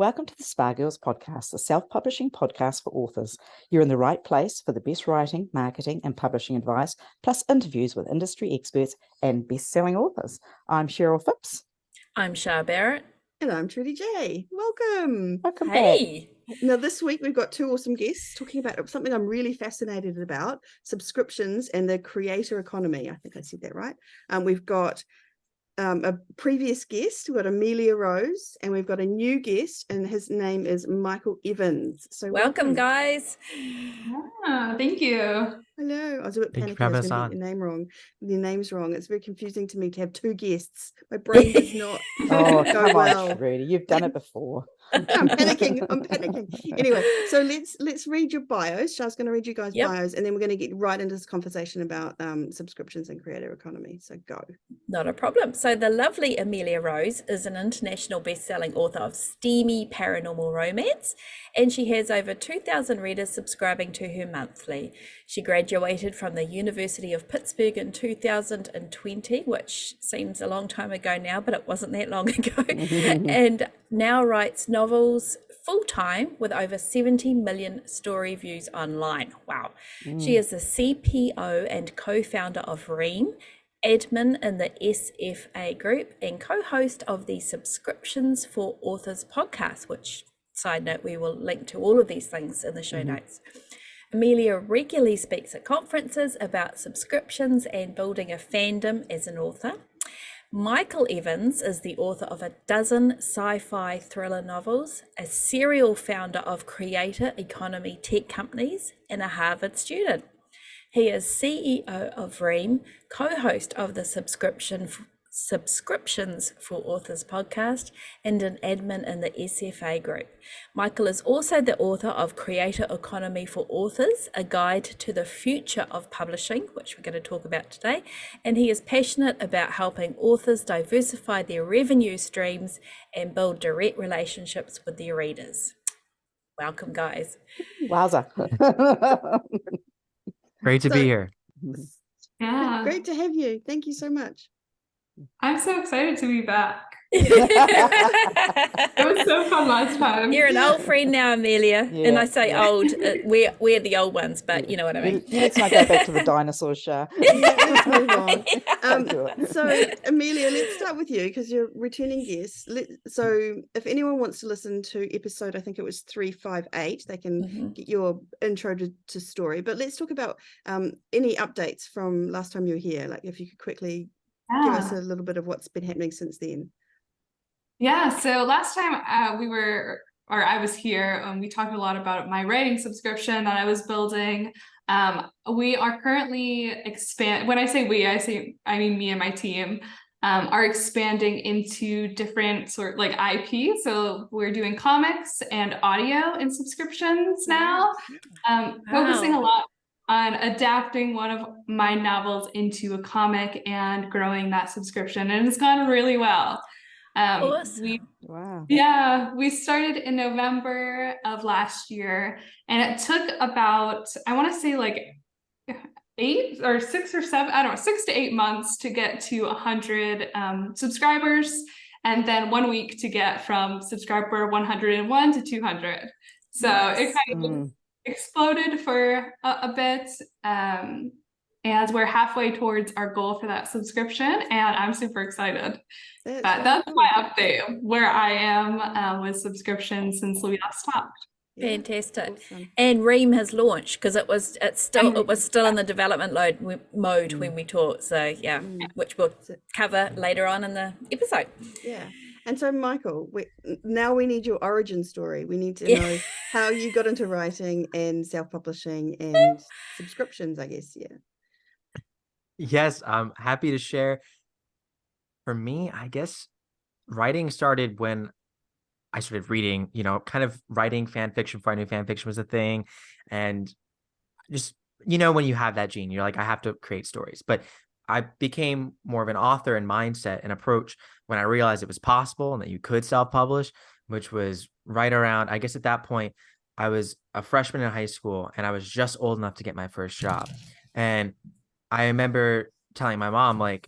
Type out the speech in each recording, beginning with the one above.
Welcome to the SFA Girls podcast, a self-publishing podcast for authors. You're in the right place for the best writing, marketing, and publishing advice, plus interviews with industry experts and best-selling authors. I'm Cheryl Phipps. I'm Shah Barrett. And I'm Trudy J. Welcome. Welcome Hey. back. Now, this week we've got two awesome guests talking about something I'm really fascinated about, subscriptions and the creator economy. I think I said that right. We've got a previous guest. We've got Emilia Rose, and we've got a new guest, and his name is Michael Evans. So welcome guys. Thank you. Hello. I was a bit panicking. I was going to get your name wrong. Your name's wrong. It's very confusing to me to have two guests. My brain does not Oh, go come well. on, Rudy. You've done it before. I'm panicking. Anyway, so let's read your bios. Shah's going to read you guys' bios, and then we're going to get right into this conversation about subscriptions and creator economy. So go. Not a problem. So the lovely Emilia Rose is an international best-selling author of steamy paranormal romance, and she has over 2,000 readers subscribing to her monthly. She graduated from the University of Pittsburgh in 2020, which seems a long time ago now, but it wasn't that long ago, and now writes novels full-time with over 70 million story views online. Wow. She is the CPO and co-founder of Ream, admin in the SFA Group, and co-host of the Subscriptions for Authors podcast, which, side note, we will link to all of these things in the show notes. Emilia regularly speaks at conferences about subscriptions and building a fandom as an author. Michael Evans is the author of a dozen sci-fi thriller novels, a serial founder of creator economy tech companies, and a Harvard student. He is CEO of Ream, co-host of the Subscriptions for Authors podcast, and an admin in the SFA Group. Michael is also the author of Creator Economy for Authors, a guide to the future of publishing, which we're going to talk about today. And he is passionate about helping authors diversify their revenue streams and build direct relationships with their readers. Welcome, guys. Wowza. Great to be here. Yeah. Great to have you. Thank you so much. I'm so excited to be back. It was so fun last time. You're an old friend now, Emilia. Yeah. And I say old, we're the old ones, but you know what I mean. Let's not go back to the dinosaur show. Let's move on. So, Emilia, let's start with you because you're returning guest. So if anyone wants to listen to episode, I think it was 358, they can get your intro to story. But let's talk about any updates from last time you were here. Like if you could quickly give us a little bit of what's been happening since then. Yeah, so last time I was here, we talked a lot about my writing subscription that I was building. We are currently when I say I mean me and my team, are expanding into different sort of like IP. So we're doing comics and audio in subscriptions now, focusing a lot on adapting one of my novels into a comic and growing that subscription, and it's gone really well. Awesome. We started in November of last year, and it took about, I want to say like 6 to 8 months to get to 100 subscribers, and then 1 week to get from subscriber 101 to 200. So it kind of exploded for a bit, and we're halfway towards our goal for that subscription, and I'm super excited. That's my update where I am with subscriptions since we last talked. Fantastic. Awesome. And Ream has launched because it was still in the development mode when we talked. So which we'll cover later on in the episode. Yeah. And so, Michael, now we need your origin story. We need to know how you got into writing and self-publishing and subscriptions, I guess. Yeah. Yes, I'm happy to share. For me, I guess writing started when I started reading, kind of writing fan fiction before I knew fan fiction was a thing. And just, when you have that gene, you're like, I have to create stories. But I became more of an author and mindset and approach when I realized it was possible and that you could self-publish, which was right around, I guess at that point, I was a freshman in high school and I was just old enough to get my first job. And I remember telling my mom, like,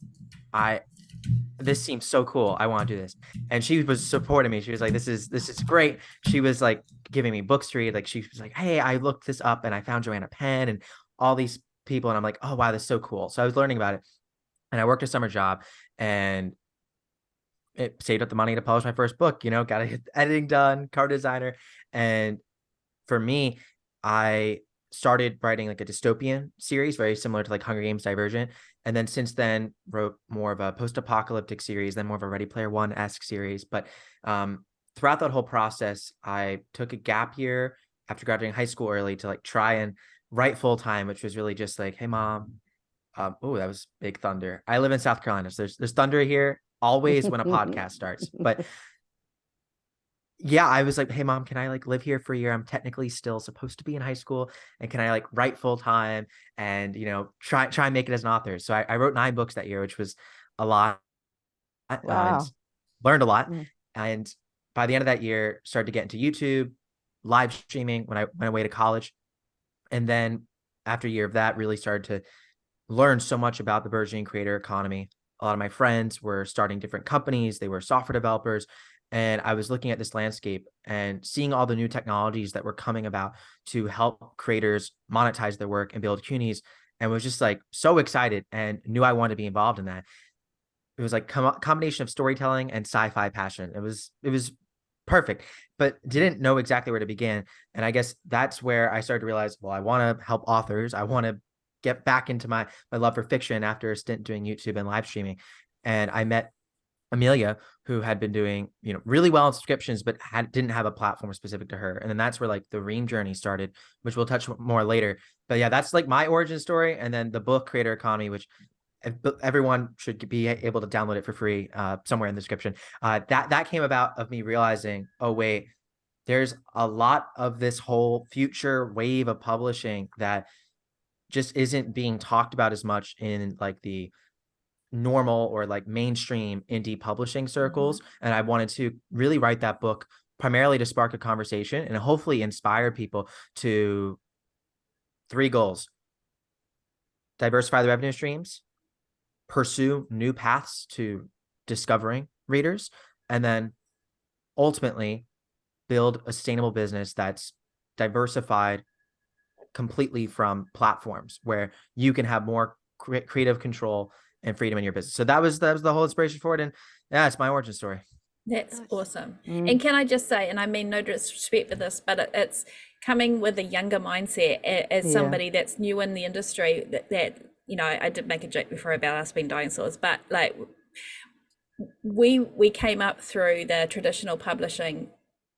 this seems so cool. I want to do this. And she was supporting me. She was like, this is great. She was like giving me books to read. Like she was like, hey, I looked this up and I found Joanna Penn and all these people. And I'm like, oh, wow, that's so cool. So I was learning about it. And I worked a summer job and it saved up the money to publish my first book, got to get editing done, cover designer. And for me, I started writing like a dystopian series, very similar to like Hunger Games Divergent. And then since then wrote more of a post-apocalyptic series, then more of a Ready Player One-esque series. But throughout that whole process, I took a gap year after graduating high school early to like try and write full time, which was really just like, hey mom, oh, that was big thunder. I live in South Carolina, so there's thunder here always when a podcast starts. But yeah, I was like, hey mom, can I like live here for a year? I'm technically still supposed to be in high school, and can I like write full time and try and make it as an author? So I wrote 9 books that year, which was a lot. Wow. And learned a lot. And by the end of that year, started to get into YouTube, live streaming when I went away to college. And then after a year of that, really started to learn so much about the burgeoning creator economy. A lot of my friends were starting different companies. They were software developers. And I was looking at this landscape and seeing all the new technologies that were coming about to help creators monetize their work and build communities, and was just like so excited and knew I wanted to be involved in that. It was like combination of storytelling and sci-fi passion. It was perfect, but didn't know exactly where to begin. And I guess that's where I started to realize, well, I want to help authors. I want to get back into my love for fiction after a stint doing YouTube and live streaming. And I met Emilia, who had been doing, really well in subscriptions, but didn't have a platform specific to her. And then that's where like the Ream journey started, which we'll touch more later. But yeah, that's like my origin story. And then the book Creator Economy, which everyone should be able to download it for free somewhere in the description. That came about of me realizing, oh wait, there's a lot of this whole future wave of publishing that just isn't being talked about as much in like the normal or like mainstream indie publishing circles. And I wanted to really write that book primarily to spark a conversation and hopefully inspire people to 3 goals: diversify the revenue streams, pursue new paths to discovering readers, and then ultimately build a sustainable business that's diversified completely from platforms where you can have more creative control and freedom in your business. So that was the whole inspiration for it. And yeah, it's my origin story. That's awesome. And can I just say, and I mean no disrespect for this, but it's coming with a younger mindset as somebody that's new in the industry, that I did make a joke before about us being dinosaurs, but like we came up through the traditional publishing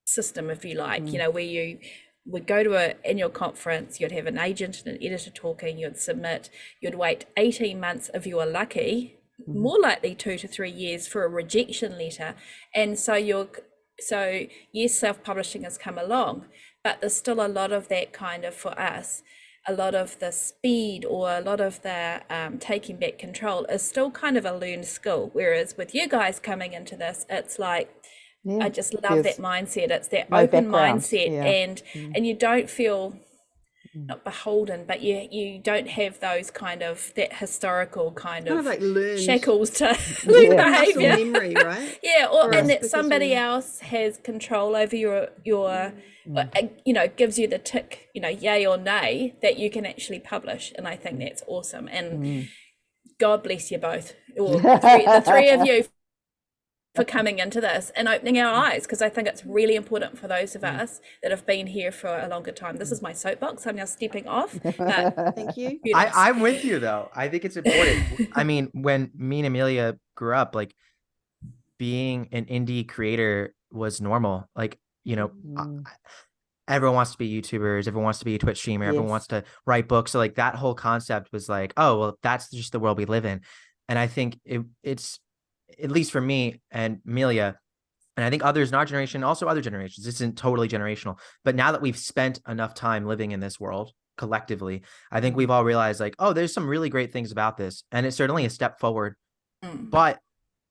system, if you like, where you would go to an annual conference, you'd have an agent and an editor talking, you'd submit, you'd wait 18 months if you were lucky, more likely 2 to 3 years for a rejection letter. And so yes, self-publishing has come along, but there's still a lot of that kind of, for us, a lot of the speed or a lot of the taking back control is still kind of a learned skill. Whereas with you guys coming into this, it's like, I just love that mindset. It's that open mindset, and you don't feel not beholden, but you don't have those kind of that historical kind of like shackles to learn behavior. Memory, right? And that somebody else has control over your gives you the tick, yay or nay, that you can actually publish. And I think that's awesome. And God bless you both, or the three of you, for coming into this and opening our eyes, because I think it's really important for those of us that have been here for a longer time. This is my soapbox. I'm now stepping off. But thank you. I'm with you though. I think it's important. I mean, when me and Emilia grew up, like being an indie creator was normal. Like, everyone wants to be YouTubers, everyone wants to be a Twitch streamer, everyone wants to write books. So like that whole concept was like, oh, well, that's just the world we live in. And I think it's, at least for me and Emilia, and I think others in our generation, also other generations, this isn't totally generational, but now that we've spent enough time living in this world collectively, I think we've all realized like, oh, there's some really great things about this. And it's certainly a step forward, but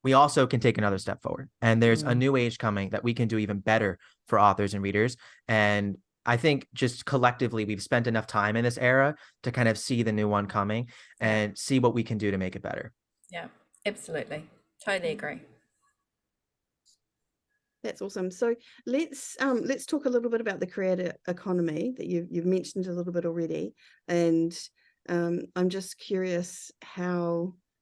we also can take another step forward. And there's a new age coming that we can do even better for authors and readers. And I think just collectively, we've spent enough time in this era to kind of see the new one coming and see what we can do to make it better. Yeah, absolutely. Totally agree. That's awesome. So let's talk a little bit about the creator economy that you've mentioned a little bit already, and I'm just curious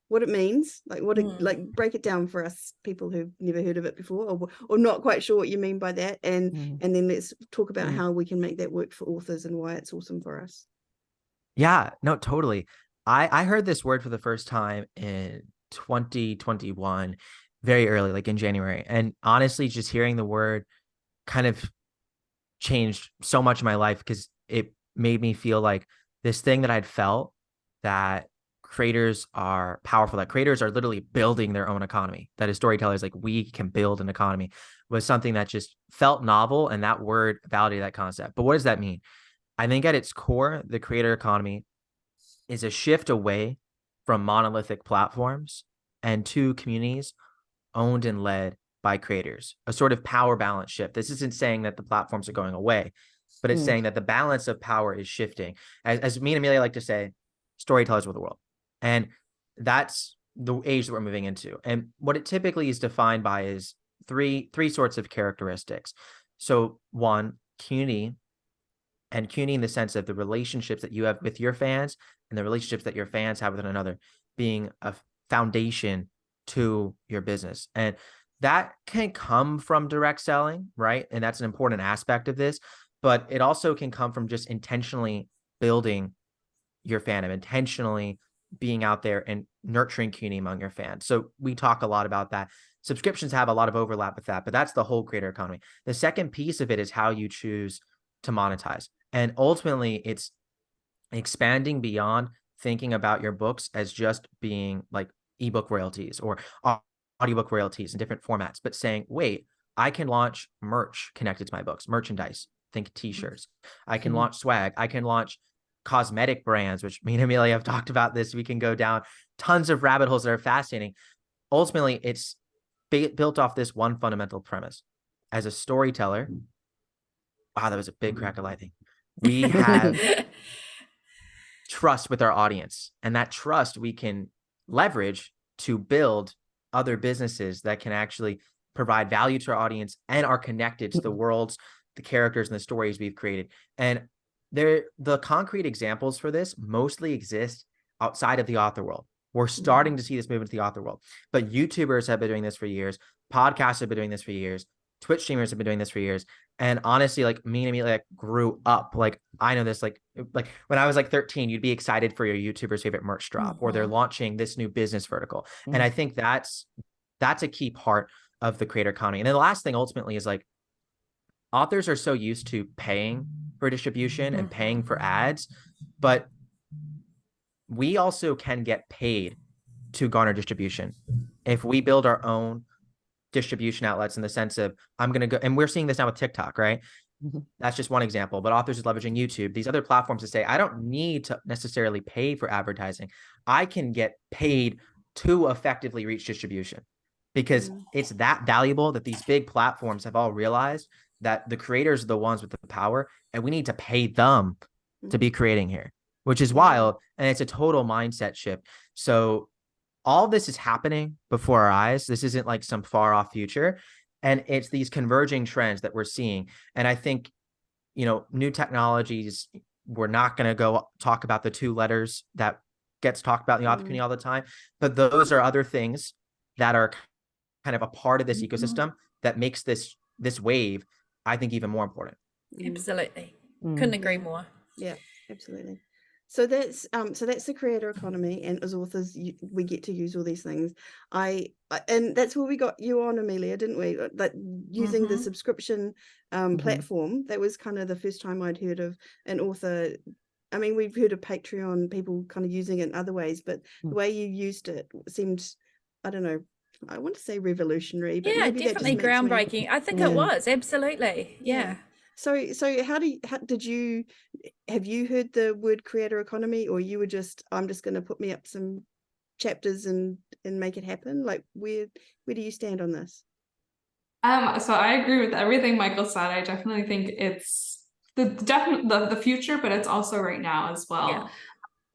what it means, like break it down for us people who've never heard of it before, or not quite sure what you mean by that, and then let's talk about how we can make that work for authors and why it's awesome for us. Yeah, no, totally. I heard this word for the first time in 2021, very early, like in January. And honestly, just hearing the word kind of changed so much in my life, because it made me feel like this thing that I'd felt, that creators are powerful, that creators are literally building their own economy, that as storytellers, like we can build an economy, was something that just felt novel. And that word validated that concept. But what does that mean? I think at its core, the creator economy is a shift away from monolithic platforms and to communities owned and led by creators, a sort of power balance shift. This isn't saying that the platforms are going away, but it's saying that the balance of power is shifting. As me and Emilia like to say, storytellers of the world. And that's the age that we're moving into. And what it typically is defined by is three sorts of characteristics. So one, community, and community in the sense of the relationships that you have with your fans and the relationships that your fans have with one another being a foundation to your business. And that can come from direct selling, right? And that's an important aspect of this, but it also can come from just intentionally building your fandom, intentionally being out there and nurturing community among your fans. So we talk a lot about that. Subscriptions have a lot of overlap with that, but that's the whole creator economy. The second piece of it is how you choose to monetize. And ultimately, it's expanding beyond thinking about your books as just being like ebook royalties or audiobook royalties in different formats, but saying, wait, I can launch merch connected to my books, merchandise, think t-shirts. I can launch swag. I can launch cosmetic brands, which me and Emilia have talked about this. We can go down tons of rabbit holes that are fascinating. Ultimately, it's built off this one fundamental premise. As a storyteller, wow, that was a big crack of lightning. We have trust with our audience, and that trust we can leverage to build other businesses that can actually provide value to our audience and are connected to the worlds, the characters, and the stories we've created. And the concrete examples for this mostly exist outside of the author world. We're starting to see this move into the author world, but YouTubers have been doing this for years. Podcasts have been doing this for years. Twitch streamers have been doing this for years. And honestly, like me and Emilia grew up, like I know this, like when I was like 13, you'd be excited for your YouTuber's favorite merch drop, or they're launching this new business vertical. And I think that's a key part of the creator economy. And then the last thing ultimately is like, authors are so used to paying for distribution and paying for ads, but we also can get paid to garner distribution if we build our own distribution outlets, in the sense of I'm going to go, and we're seeing this now with TikTok, right? That's just one example, but authors are leveraging YouTube, these other platforms, to say, I don't need to necessarily pay for advertising. I can get paid to effectively reach distribution, because it's that valuable that these big platforms have all realized that the creators are the ones with the power, and we need to pay them to be creating here, which is wild. And it's a total mindset shift. So all this is happening before our eyes. This isn't like some far off future. And it's these converging trends that we're seeing. And I think, new technologies, we're not going to go talk about the two letters that gets talked about in the author community all the time, but those are other things that are kind of a part of this ecosystem that makes this wave, I think, even more important. Absolutely. Couldn't agree more. Yeah, absolutely. So that's the creator economy, and as authors, we get to use all these things. And that's where we got you on, Emilia, didn't we? Like using the subscription platform. That was kind of the first time I'd heard of an author. I mean, we've heard of Patreon, people kind of using it in other ways, but the way you used it seemed, I don't know, I want to say revolutionary, but Yeah, maybe definitely that just makes groundbreaking. I think it was, absolutely. Yeah. So have you heard the word creator economy, or you were just, I'm just going to put me up some chapters and make it happen? Like where do you stand on this? So I agree with everything Michael said. I definitely think it's the future, but it's also right now as well.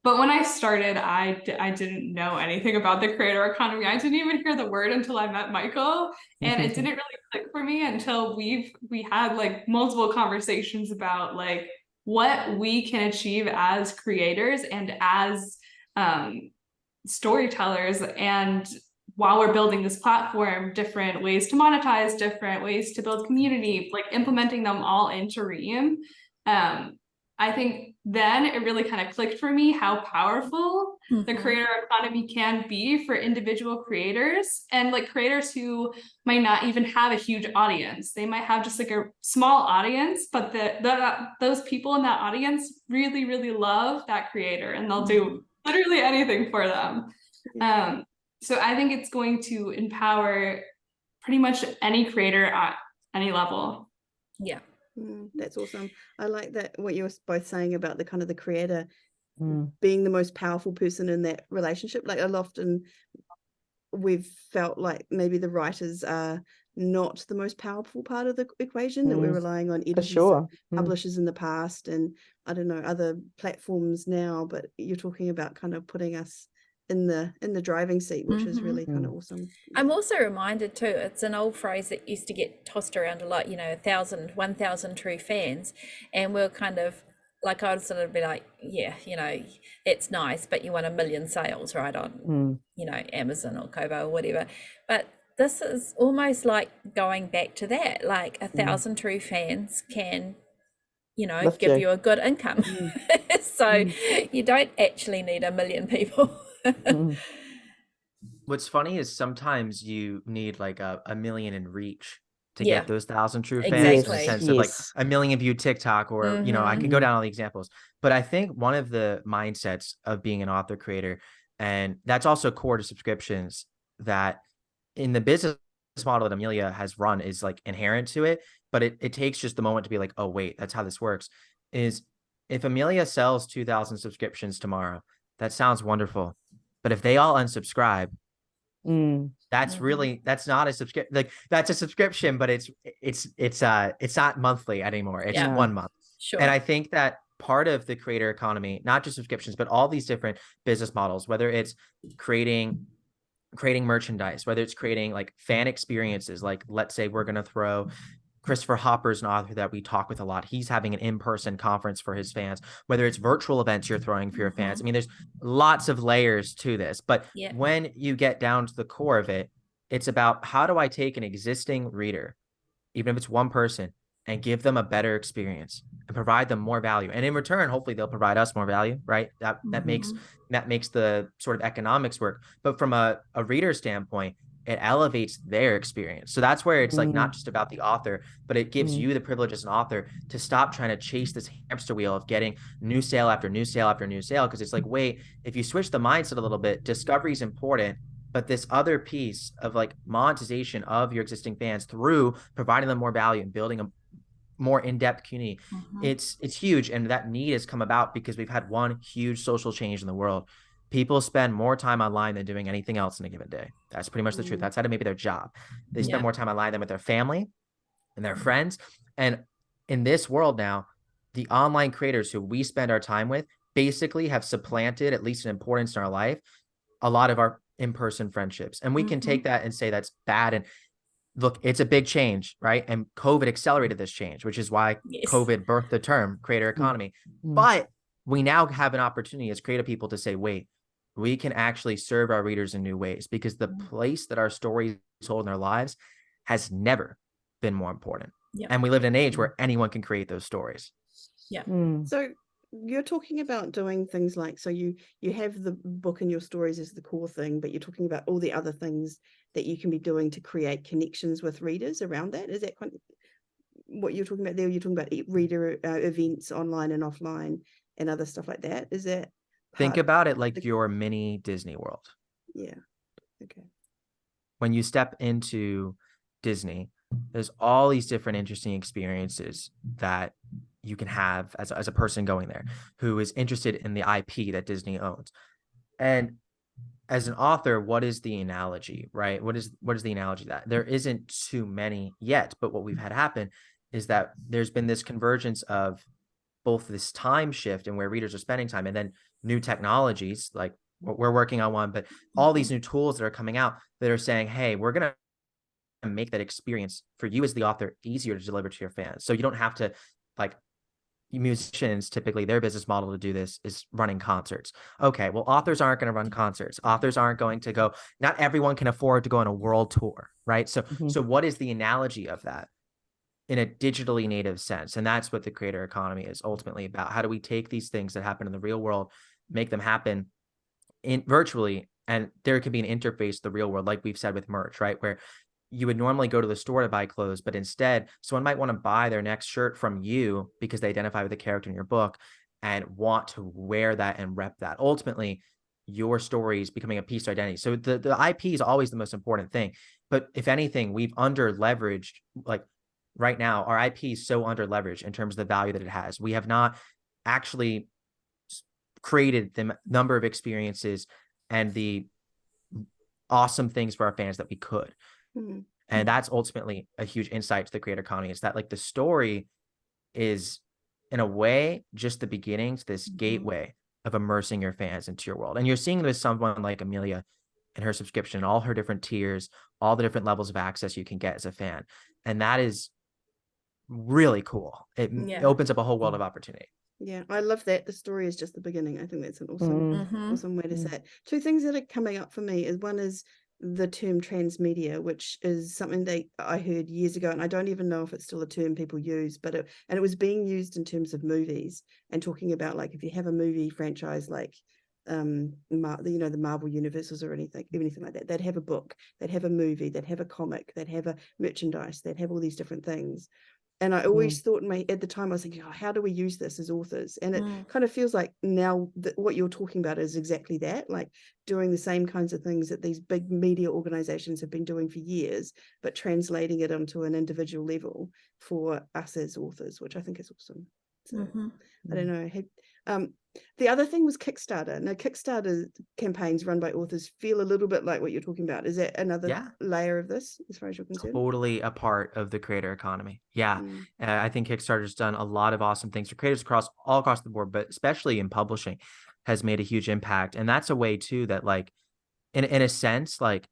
But when I started, I didn't know anything about the creator economy. I didn't even hear the word until I met Michael, and it didn't really click for me until we had like multiple conversations about like what we can achieve as creators and as storytellers. And while we're building this platform, different ways to monetize, different ways to build community, like implementing them all into Ream. I think then it really kind of clicked for me how powerful the creator economy can be for individual creators, and like creators who might not even have a huge audience. They might have just like a small audience, but those people in that audience really, really love that creator, and they'll do literally anything for them. So I think it's going to empower pretty much any creator at any level. Yeah. That's awesome. I like that, what you were both saying about the kind of the creator being the most powerful person in that relationship. Like, often we've felt like maybe the writers are not the most powerful part of the equation, that we're relying on editors, publishers in the past, and I don't know, other platforms now, but you're talking about kind of putting us in the driving seat, which is really kind of awesome. I'm also reminded too, it's an old phrase that used to get tossed around a lot, 1,000 true fans, and we're kind of like, I would sort of be like, yeah, it's nice, but you want 1 million sales, right, on Amazon or Kobo or whatever. But this is almost like going back to that, like 1,000 true fans can give you a good income. So you don't actually need 1 million people. What's funny is sometimes you need like a million in reach to get those 1,000 true fans, in the sense of like 1 million view TikTok, or I could go down all the examples. But I think one of the mindsets of being an author creator, and that's also core to subscriptions, that in the business model that Emilia has run is like inherent to it, but it takes just the moment to be like, oh wait, that's how this works. Is if Emilia sells 2,000 subscriptions tomorrow, that sounds wonderful. But if they all unsubscribe, that's really, that's not a subscription. Like, that's a subscription, but it's not monthly anymore. It's 1 month. Sure. And I think that part of the creator economy, not just subscriptions, but all these different business models, whether it's creating merchandise, whether it's creating like fan experiences, like let's say we're going to throw Christopher Hopper's an author that we talk with a lot. He's having an in-person conference for his fans, whether it's virtual events you're throwing for your fans. I mean, there's lots of layers to this, but when you get down to the core of it, it's about, how do I take an existing reader, even if it's one person, and give them a better experience and provide them more value. And in return, hopefully they'll provide us more value, right? That makes the sort of economics work. But from a reader standpoint, it elevates their experience. So that's where it's like not just about the author, but it gives you the privilege as an author to stop trying to chase this hamster wheel of getting new sale after new sale after new sale. Because it's like, wait, if you switch the mindset a little bit, discovery is important, but this other piece of like monetization of your existing fans through providing them more value and building a more in-depth community, it's huge. And that need has come about because we've had one huge social change in the world. People spend more time online than doing anything else in a given day. That's pretty much the truth. That's how to maybe their job. They spend more time online than with their family and their friends. And in this world now, the online creators who we spend our time with basically have supplanted, at least in importance in our life, a lot of our in-person friendships. And we can take that and say that's bad. And look, it's a big change, right? And COVID accelerated this change, which is why COVID birthed the term creator economy. But we now have an opportunity as creative people to say, wait, we can actually serve our readers in new ways, because the place that our stories hold in their lives has never been more important. And we live in an age where anyone can create those stories. So you're talking about doing things like, so you have the book and your stories as the core thing, but you're talking about all the other things that you can be doing to create connections with readers around that. Is that what you're talking about there? You're talking about reader events online and offline and other stuff like that. Is that Think about it like your mini Disney World. Yeah. Okay. When you step into Disney, there's all these different interesting experiences that you can have as a person going there who is interested in the IP that Disney owns. And as an author, what is the analogy, right? What is the analogy that there isn't too many yet, but what we've had happen is that there's been this convergence of both this time shift and where readers are spending time, and then new technologies, like we're working on one, but all these new tools that are coming out that are saying, hey, we're going to make that experience for you as the author easier to deliver to your fans. So you don't have to, like, musicians, typically their business model to do this is running concerts. Okay, well, authors aren't going to run concerts. Authors aren't going to go, not everyone can afford to go on a world tour, right? So what is the analogy of that in a digitally native sense? And that's what the creator economy is ultimately about. How do we take these things that happen in the real world, make them happen in virtually, and there could be an interface to the real world, like we've said with merch, right? Where you would normally go to the store to buy clothes, but instead someone might want to buy their next shirt from you because they identify with the character in your book and want to wear that and rep that. Ultimately, your story is becoming a piece of identity. So the IP is always the most important thing. But if anything, we've under leveraged, like right now, our IP is so under leveraged in terms of the value that it has. We have not actually created the number of experiences and the awesome things for our fans that we could. And that's ultimately a huge insight to the creator economy, is that like the story is in a way just the beginning to this gateway of immersing your fans into your world. And you're seeing this someone like Emilia and her subscription, all her different tiers, all the different levels of access you can get as a fan. And that is really cool. It opens up a whole world of opportunity. Yeah, I love that. The story is just the beginning. I think that's an awesome way to say it. Two things that are coming up for me is, one is the term transmedia, which is something that I heard years ago, and I don't even know if it's still a term people use, but it was being used in terms of movies and talking about, like, if you have a movie franchise like the Marvel universes or anything like that, they'd have a book, they'd have a movie, they'd have a comic, they'd have a merchandise, they'd have all these different things. And I always thought at the time, I was thinking, how do we use this as authors? And it kind of feels like now that what you're talking about is exactly that, like doing the same kinds of things that these big media organizations have been doing for years, but translating it onto an individual level for us as authors, which I think is awesome. So I don't know. The other thing was Kickstarter. Now, Kickstarter campaigns run by authors feel a little bit like what you're talking about. Is that another layer of this, as far as you're concerned? Totally a part of the creator economy. I think Kickstarter's done a lot of awesome things for creators all across the board, but especially in publishing, has made a huge impact. And that's a way too that, like, in a sense, like,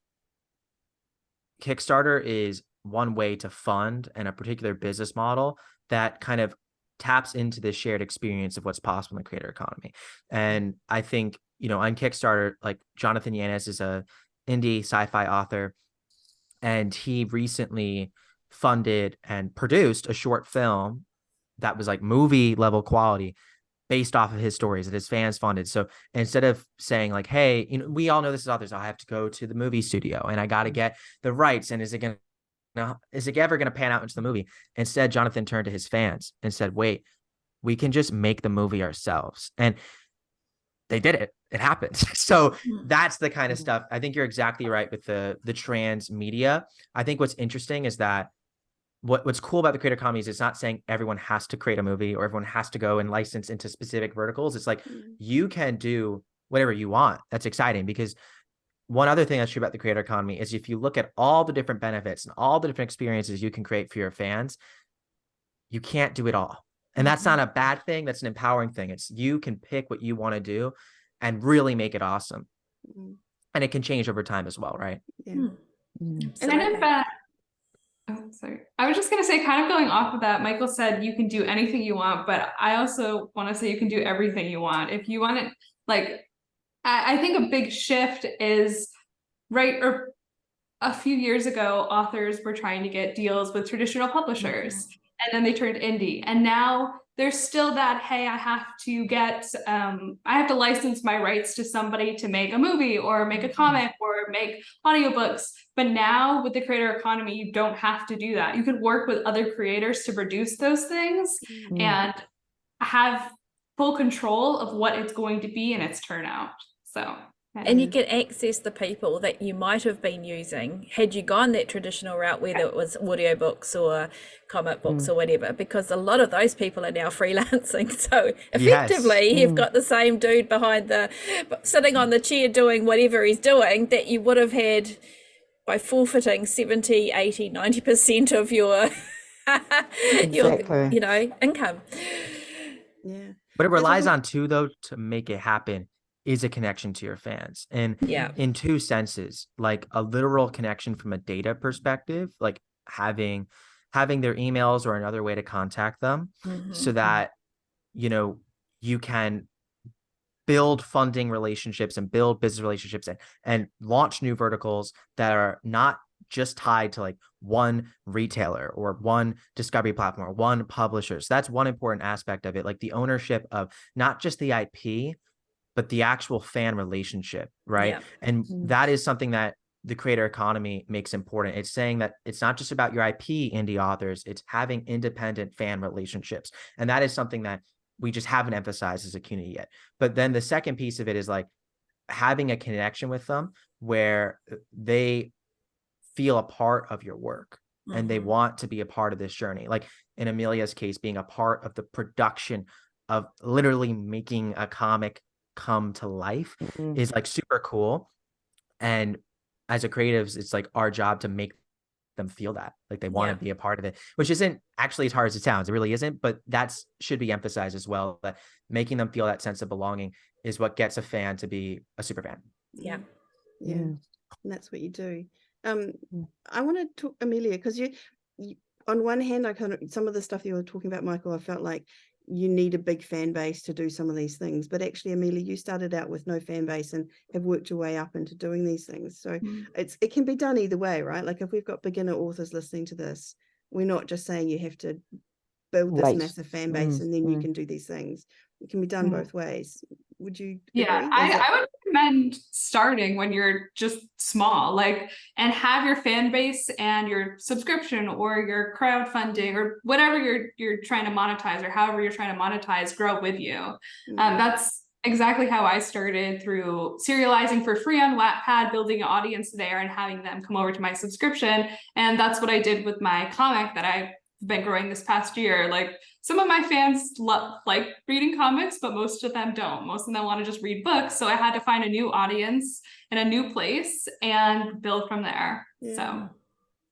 Kickstarter is one way to fund and a particular business model that kind of taps into the shared experience of what's possible in the creator economy. And I think, on Kickstarter, like, Jonathan Yanez is a indie sci-fi author, and he recently funded and produced a short film that was like movie level quality based off of his stories that his fans funded. So instead of saying like, hey, we all know this as authors, I have to go to the movie studio and I got to get the rights, and is it ever going to pan out into the movie? Instead, Jonathan turned to his fans and said, wait, we can just make the movie ourselves. And they did it. It happened. So that's the kind of stuff. I think you're exactly right with the trans media. I think what's interesting is that what's cool about the creator economy is it's not saying everyone has to create a movie or everyone has to go and license into specific verticals. It's like you can do whatever you want. That's exciting, because one other thing that's true about the creator economy is if you look at all the different benefits and all the different experiences you can create for your fans, you can't do it all. And that's not a bad thing. That's an empowering thing. It's you can pick what you want to do and really make it awesome. And it can change over time as well, right? Yeah. And sorry. I was just going to say, kind of going off of that, Michael said you can do anything you want, but I also want to say you can do everything you want. If you want it, like, I think a big shift is or a few years ago, authors were trying to get deals with traditional publishers, and then they turned indie. And now there's still that, hey, I have to license my rights to somebody to make a movie or make a comic or make audiobooks. But now with the creator economy, you don't have to do that. You can work with other creators to produce those things and have full control of what it's going to be and its turnout. So, and you can access the people that you might have been using had you gone that traditional route, whether it was audiobooks or comic books or whatever, because a lot of those people are now freelancing. So effectively, you've got the same dude sitting on the chair doing whatever he's doing that you would have had by forfeiting 70, 80, 90% of your, your income. Yeah. What it relies on too, though, to make it happen is a connection to your fans. And in two senses, like a literal connection from a data perspective, like having their emails or another way to contact them so that, you know, you can build funding relationships and build business relationships and launch new verticals that are not just tied to like one retailer or one discovery platform or one publisher. So that's one important aspect of it, like the ownership of not just the IP, but the actual fan relationship, right? Yeah. And that is something that the creator economy makes important. It's saying that it's not just about your IP indie authors, it's having independent fan relationships. And that is something that we just haven't emphasized as a community yet. But then the second piece of it is like having a connection with them where they feel a part of your work and they want to be a part of this journey. Like in Emilia's case, being a part of the production of literally making a comic come to life is like super cool. And as a creatives, it's like our job to make them feel that like they want to be a part of it, which isn't actually as hard as it sounds. It really isn't, but that's should be emphasized as well, that making them feel that sense of belonging is what gets a fan to be a super fan. And that's what you do. I want to talk, Emilia, because you on one hand, I kind of, some of the stuff you were talking about, Michael, I felt like you need a big fan base to do some of these things. But actually, Emilia, you started out with no fan base and have worked your way up into doing these things. So it can be done either way, right? Like if we've got beginner authors listening to this, we're not just saying you have to build this massive fan base and then you can do these things. It can be done both ways. Would you agree? I would recommend starting when you're just small, like, and have your fan base and your subscription or your crowdfunding or whatever you're trying to monetize or however you're trying to monetize grow with you. That's exactly how I started, through serializing for free on Wattpad, building an audience there and having them come over to my subscription. And that's what I did with my comic that I've been growing this past year. Like some of my fans like reading comics, but most of them don't. Most of them want to just read books. So I had to find a new audience in a new place and build from there. So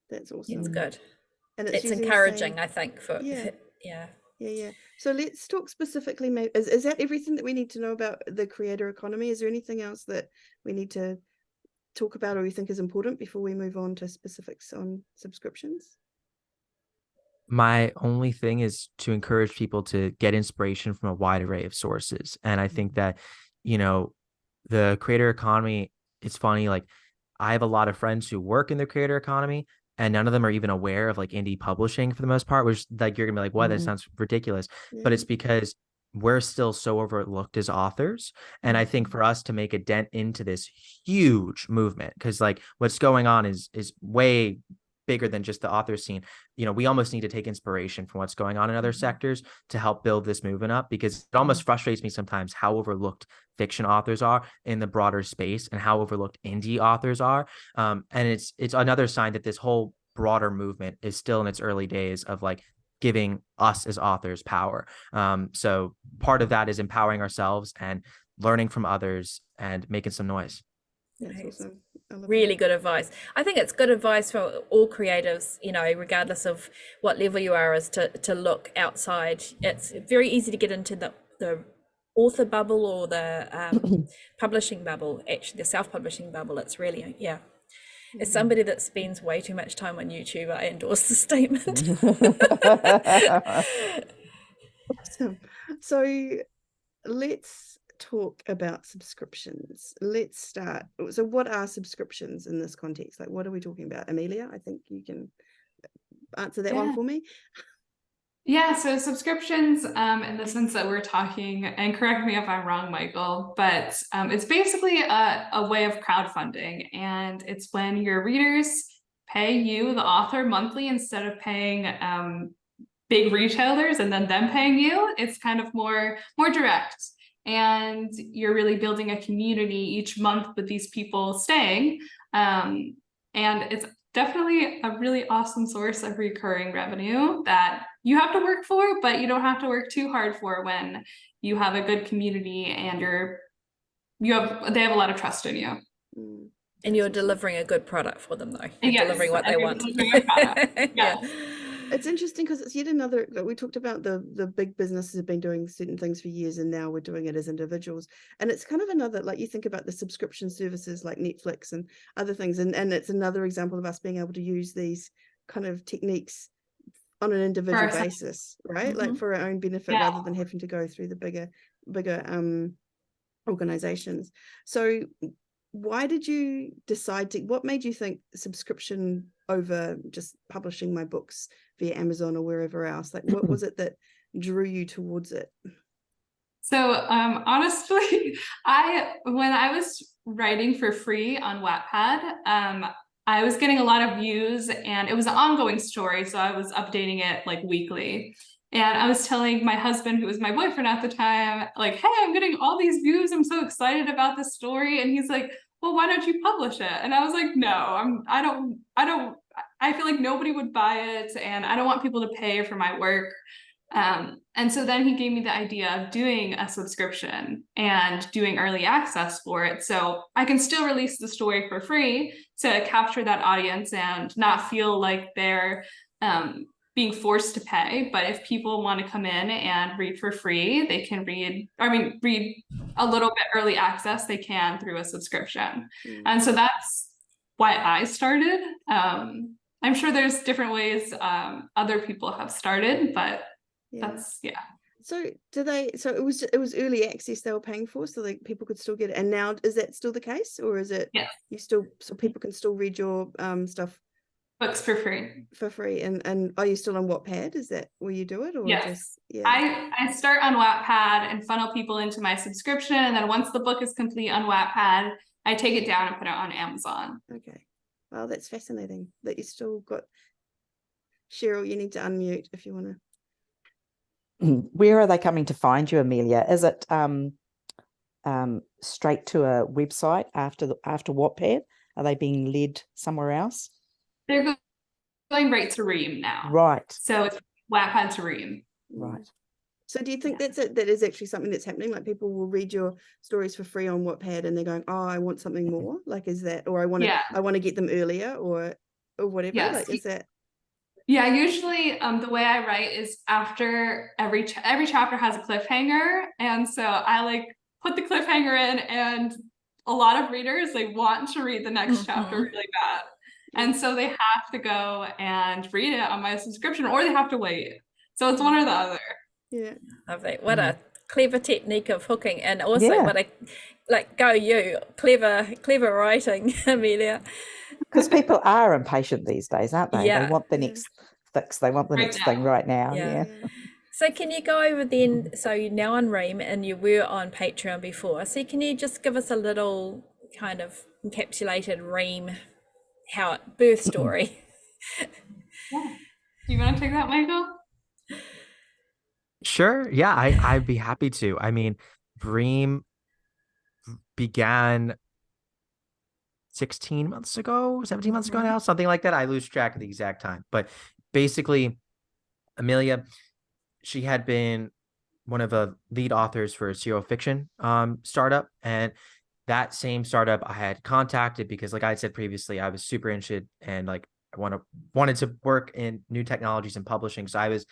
that's awesome. It's good. And it's encouraging, I think, for So let's talk specifically. Is that everything that we need to know about the creator economy? Is there anything else that we need to talk about or you think is important before we move on to specifics on subscriptions? My only thing is to encourage people to get inspiration from a wide array of sources. And I think that, you know, the creator economy, it's funny, like I have a lot of friends who work in the creator economy and none of them are even aware of like indie publishing for the most part, which like you're gonna be like, what, that sounds ridiculous. But it's because we're still so overlooked as authors. And I think for us to make a dent into this huge movement, because like what's going on is way bigger than just the author scene. You know, we almost need to take inspiration from what's going on in other sectors to help build this movement up, because it almost frustrates me sometimes how overlooked fiction authors are in the broader space and how overlooked indie authors are. And it's another sign that this whole broader movement is still in its early days of like giving us as authors power. So part of that is empowering ourselves and learning from others and making some noise. That's awesome. Really good advice. I think it's good advice for all creatives, you know, regardless of what level you are, is to look outside. It's very easy to get into the author bubble or the publishing bubble, actually the self-publishing bubble. It's really, as somebody that spends way too much time on YouTube, I endorse the statement. Awesome. So let's talk about subscriptions. Let's start. So what are subscriptions in this context? Like, what are we talking about? Emilia, I think you can answer that one for me. Yeah, so subscriptions, in the sense that we're talking, and correct me if I'm wrong, Michael, but it's basically a way of crowdfunding. And it's when your readers pay you, the author, monthly instead of paying big retailers and then them paying you. It's kind of more direct. And you're really building a community each month with these people staying. And it's definitely a really awesome source of recurring revenue that you have to work for, but you don't have to work too hard for when you have a good community and they have a lot of trust in you. And you're delivering a good product for them, though. You're delivering what they want. It's interesting because it's yet another, like we talked about the big businesses have been doing certain things for years, and now we're doing it as individuals. And it's kind of another, like you think about the subscription services like Netflix and other things, and it's another example of us being able to use these kind of techniques on an individual basis, right? Like for our own benefit, rather than having to go through the bigger organizations. So why did you decide to, what made you think subscription over just publishing my books via Amazon or wherever else? Like what was it that drew you towards it? So honestly, when I was writing for free on Wattpad, I was getting a lot of views, and it was an ongoing story, so I was updating it like weekly. And I was telling my husband, who was my boyfriend at the time, like, hey, I'm getting all these views. I'm so excited about this story. And he's like, well, why don't you publish it? And I was like, no, I feel like nobody would buy it, and I don't want people to pay for my work. And so then he gave me the idea of doing a subscription and doing early access for it. So I can still release the story for free to capture that audience and not feel like they're being forced to pay. But if people want to come in and read for free, they can read a little bit early access, they can through a subscription. And so that's why I started. I'm sure there's different ways other people have started, but that's So it was early access they were paying for, so like people could still get it. And now is that still the case, or is it so people can still read your stuff, books for free? And are you still on Wattpad? Is that where you do it, or just I start on Wattpad and funnel people into my subscription, and then once the book is complete on Wattpad, I take it down and put it on Amazon. Okay, well, that's fascinating that you still got. Cheryl, you need to unmute if you want to. Where are they coming to find you, Emilia? Is it straight to a website after Wattpad? Are they being led somewhere else? They're going right to Ream now. Right. So it's Wattpad to Ream. Right. So do you think that is actually something that's happening? Like people will read your stories for free on Wattpad and they're going, oh, I want something more. Like, is that, or I want to get them earlier or whatever. Yes. Like, is that? Yeah, usually the way I write is after every chapter has a cliffhanger, and so I like put the cliffhanger in, and a lot of readers, they want to read the next chapter really bad, and so they have to go and read it on my subscription, or they have to wait. So it's one or the other. Yeah, lovely. What a clever technique of hooking, and also what a clever writing, Emilia. Because people are impatient these days, aren't they? Yeah. They want the next fix. They want the next thing right now. Yeah. So can you go over then, so you're now on Ream and you were on Patreon before. So can you just give us a little kind of encapsulated Ream, birth story? Yeah. Do you want to take that, Michael? Sure. Yeah, I'd be happy to. I mean, Ream began 16 months ago, 17 months ago now, something like that. I lose track of the exact time. But basically, Emilia, she had been one of the lead authors for a serial fiction startup. And that same startup I had contacted because, like I said previously, I was super interested and like I wanted to work in new technologies and publishing. So I was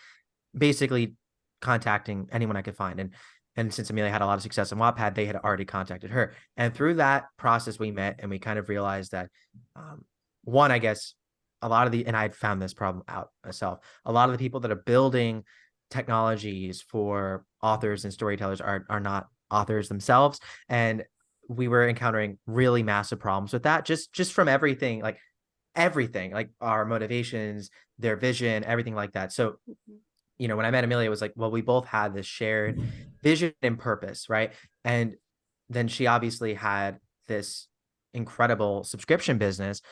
basically contacting anyone I could find. And since Emilia had a lot of success on Wattpad, they had already contacted her. And through that process, we met and we kind of realized that, one, I guess, and I had found this problem out myself, a lot of the people that are building technologies for authors and storytellers are not authors themselves. And we were encountering really massive problems with that, just from everything, like our motivations, their vision, everything like that. So when I met Emilia, it was like, well, we both had this shared vision and purpose, right? And then she obviously had this incredible subscription business,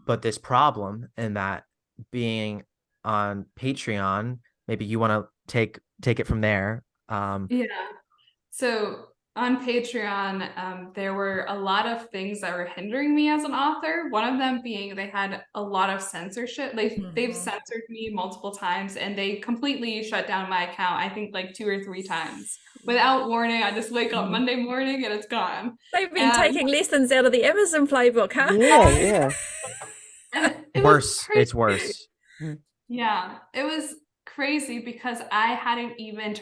but this problem in that being on Patreon, maybe you want to take it from there. So on Patreon, there were a lot of things that were hindering me as an author. One of them being they had a lot of censorship. They've censored me multiple times, and they completely shut down my account, I think like 2 or 3 times. Without warning, I just wake up Monday morning and it's gone. They've been taking lessons out of the Amazon playbook, huh? Yeah. Worse. It's worse. Yeah, it was crazy because I hadn't even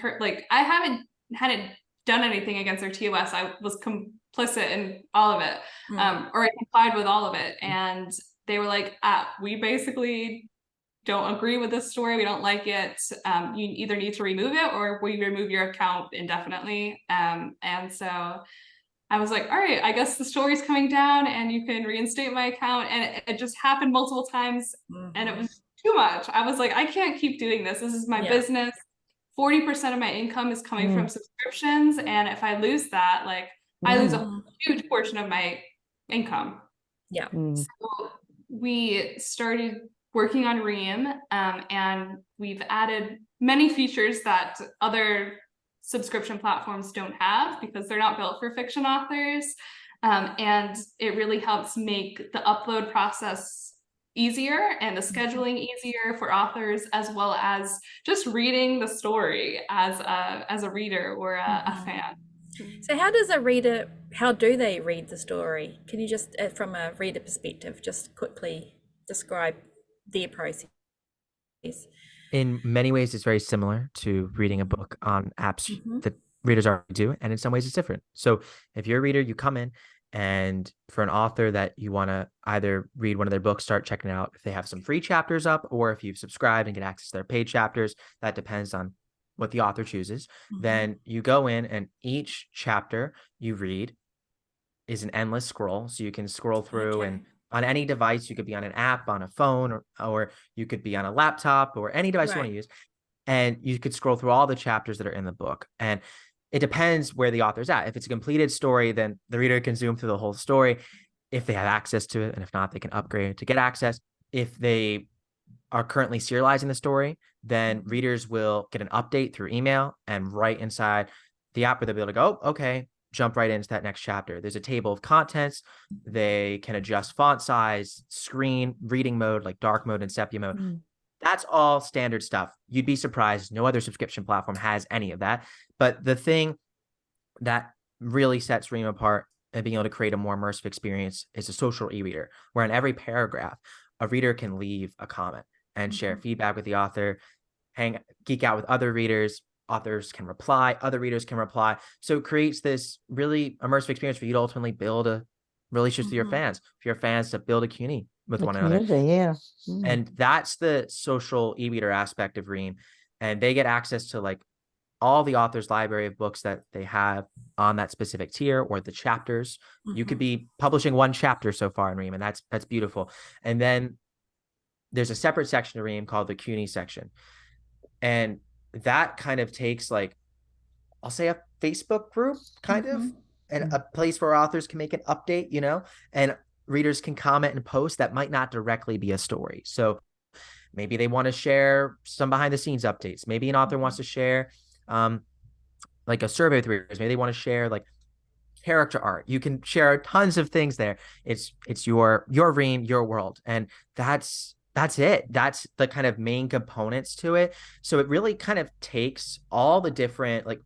I hadn't done anything against their TOS. I was complicit in all of it, or I complied with all of it, and they were like, "We basically don't agree with this story. We don't like it. You either need to remove it, or we remove your account indefinitely." And so I was like, all right, I guess the story's coming down and you can reinstate my account. And it just happened multiple times and it was too much. I was like, I can't keep doing this. This is my business. 40% of my income is coming from subscriptions. And if I lose that, like I lose a huge portion of my income. Yeah. So we started working on Ream, and we've added many features that other subscription platforms don't have because they're not built for fiction authors. And it really helps make the upload process easier and the scheduling easier for authors, as well as just reading the story as a reader or a fan. So how do they read the story? Can you just, from a reader perspective, just quickly describe their process? In many ways, it's very similar to reading a book on apps that readers already do, and in some ways it's different. So if you're a reader, you come in, and for an author that you want to either read one of their books, start checking out if they have some free chapters up, or if you've subscribed and get access to their paid chapters. That depends on what the author chooses. Then you go in, and each chapter you read is an endless scroll. So you can scroll through and on any device. You could be on an app, on a phone, or you could be on a laptop, or any device you want to use. And you could scroll through all the chapters that are in the book. And it depends where the author's at. If it's a completed story, then the reader can zoom through the whole story if they have access to it. And if not, they can upgrade to get access. If they are currently serializing the story, then readers will get an update through email, and right inside the app where they'll be able to go, okay, jump right into that next chapter. There's a table of contents. They can adjust font size, screen, reading mode, like dark mode and sepia mode. That's all standard stuff. You'd be surprised. No other subscription platform has any of that. But the thing that really sets Ream apart and being able to create a more immersive experience is a social e-reader, where in every paragraph, a reader can leave a comment and share feedback with the author, geek out with other readers. Authors can reply, other readers can reply. So it creates this really immersive experience for you to ultimately build a relationship with your fans. For your fans to build a community with one another. And that's the social e-reader aspect of Ream. And they get access to like all the author's library of books that they have on that specific tier, or the chapters. You could be publishing one chapter so far in Ream, and that's beautiful. And then there's a separate section of Ream called the CUNY section. And that kind of takes, like, I'll say a Facebook group kind of, and a place where authors can make an update, and readers can comment and post that might not directly be a story. So maybe they want to share some behind the scenes updates. Maybe an author wants to share like a survey with readers. Maybe they want to share like character art. You can share tons of things there. It's your Ream, your world. And that's it. That's the kind of main components to it. So it really kind of takes all the different like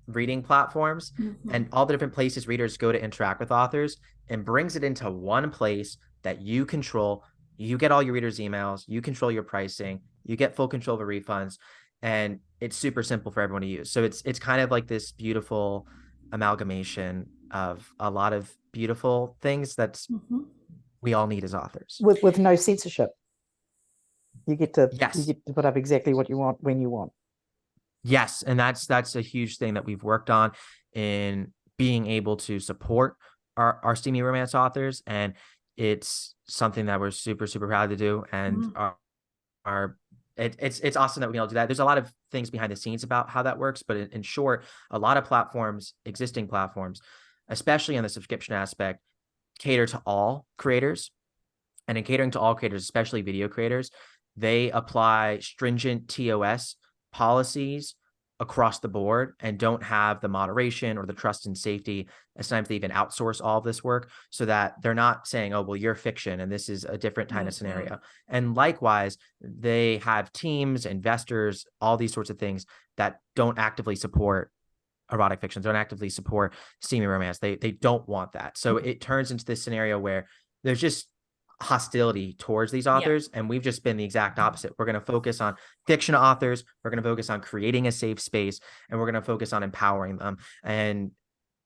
reading platforms and all the different places readers go to interact with authors, and brings it into one place that you control. You get all your readers' emails, you control your pricing, you get full control of the refunds, and it's super simple for everyone to use. So it's kind of like this beautiful amalgamation of a lot of beautiful things that's we all need as authors. With no censorship. You get to Yes. you get to put up exactly what you want when you want. Yes, and that's a huge thing that we've worked on in being able to support our steamy romance authors, and it's something that we're super proud to do. And it's awesome that we can all do that. There's a lot of things behind the scenes about how that works, but in short, a lot of platforms, existing platforms, especially on the subscription aspect, cater to all creators. And in catering to all creators, especially video creators, they apply stringent TOS policies across the board and don't have the moderation or the trust and safety. Sometimes they even outsource all of this work so that they're not saying, oh, well, you're fiction and this is a different kind of scenario. And likewise, they have teams, investors, all these sorts of things that don't actively support erotic fiction, don't actively support steamy romance. They don't want that. So it turns into this scenario where there's just hostility towards these authors. And we've just been the exact opposite. We're going to focus on fiction authors. We're going to focus on creating a safe space, and we're going to focus on empowering them. And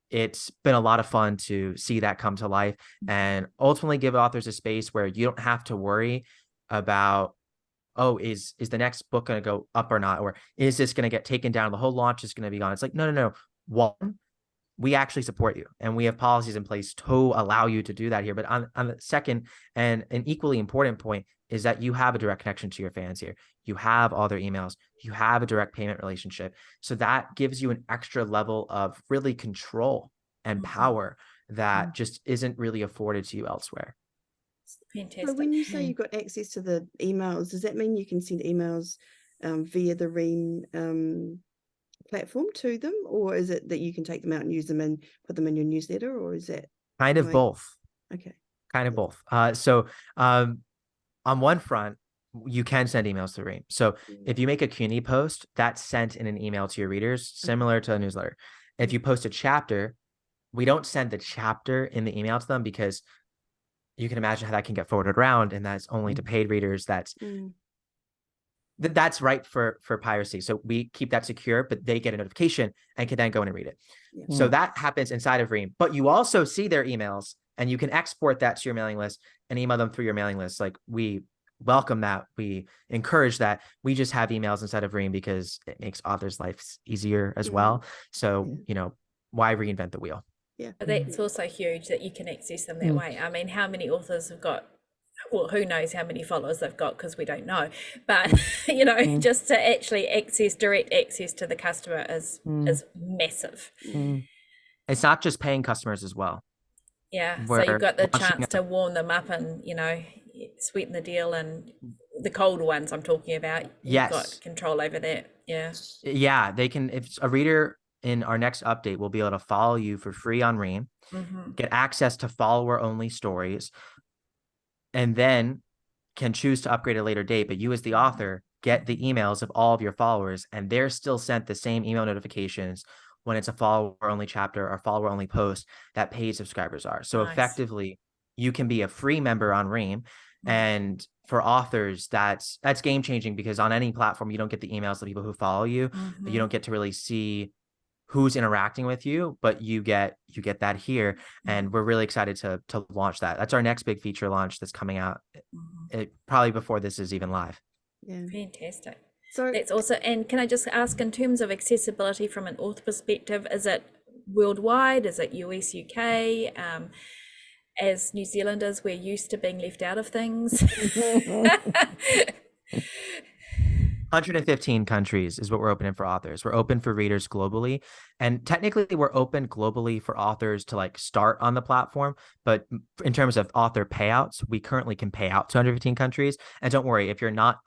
it's been a lot of fun to see that come to life and ultimately give authors a space where you don't have to worry about, oh, is the next book going to go up or not? Or is this going to get taken down? The whole launch is going to be gone. It's like, no. One, we actually support you, and we have policies in place to allow you to do that here. But on the second, and an equally important point, is that you have a direct connection to your fans here. You have all their emails. You have a direct payment relationship. So that gives you an extra level of really control and power that just isn't really afforded to you elsewhere. Fantastic. So when you say you've got access to the emails, does that mean you can send emails via the Ream platform to them, or is it that you can take them out and use them and put them in your newsletter, or is that kind of both? Okay. Kind of both. On one front, you can send emails to Ream. So if you make a CUNY post, that's sent in an email to your readers, similar to a newsletter. If you post a chapter, we don't send the chapter in the email to them, because you can imagine how that can get forwarded around, and that's only to paid readers. That's right for piracy. So we keep that secure, but they get a notification and can then go in and read it. So that happens inside of Ream, but you also see their emails, and you can export that to your mailing list and email them through your mailing list. Like, we welcome that. We encourage that. We just have emails inside of Ream because it makes authors' lives easier as well. So, why reinvent the wheel? Yeah. But that's also huge that you can access them that way. I mean, how many authors have got, well, who knows how many followers they've got, because we don't know, but just to actually direct access to the customer is massive. It's not just paying customers as well. So you've got the chance to warm them up and sweeten the deal, and the colder ones I'm talking about, you've got control over that. They can, if a reader in our next update will be able to follow you for free on Ream, get access to follower only stories, and then can choose to upgrade at a later date. But you, as the author, get the emails of all of your followers, and they're still sent the same email notifications when it's a follower only chapter or follower only post that paid subscribers are. So effectively, you can be a free member on Ream. And for authors, that's game changing, because on any platform, you don't get the emails of people who follow you. You don't get to really see who's interacting with you, but you get that here. And we're really excited to launch that. That's our next big feature launch that's coming out probably before this is even live. Fantastic. So that's also, and can I just ask, in terms of accessibility from an author perspective, is it worldwide? Is it US, UK? As New Zealanders, we're used to being left out of things. 115 countries is what we're opening for authors. We're open for readers globally. And technically, we're open globally for authors to start on the platform. But in terms of author payouts, we currently can pay out to 115 countries. And don't worry, if you're not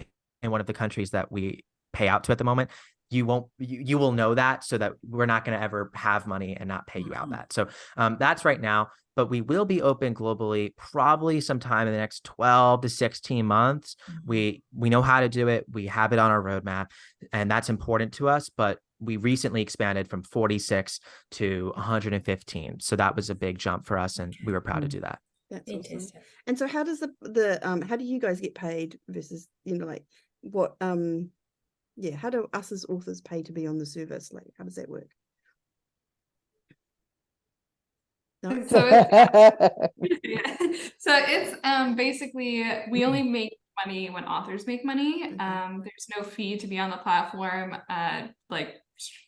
in one of the countries that we pay out to at the moment, you will know that, so that we're not going to ever have money and not pay you out that. So that's right now. But we will be open globally probably sometime in the next 12 to 16 months. We know how to do it. We have it on our roadmap, and that's important to us. But we recently expanded from 46 to 115. So that was a big jump for us, and we were proud to do that. That's awesome. And so how does how do you guys get paid versus, what, how do us as authors pay to be on the service? How does that work? No? So it's basically, we only make money when authors make money. There's no fee to be on the platform,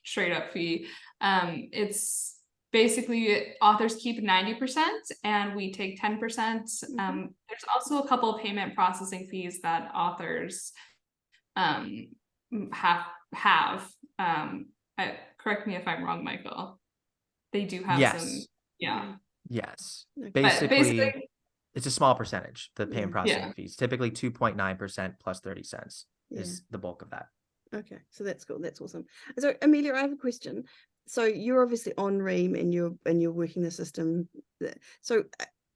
straight up fee. It's basically authors keep 90% and we take 10%. There's also a couple of payment processing fees that authors have. Correct me if I'm wrong, Michael. They do have some. Yes. Okay. Basically, it's a small percentage, the payment processing fees. Typically 2.9% plus 30 cents is the bulk of that. Okay, so that's cool. That's awesome. So Emilia, I have a question. So you're obviously on Ream and you're working the system. So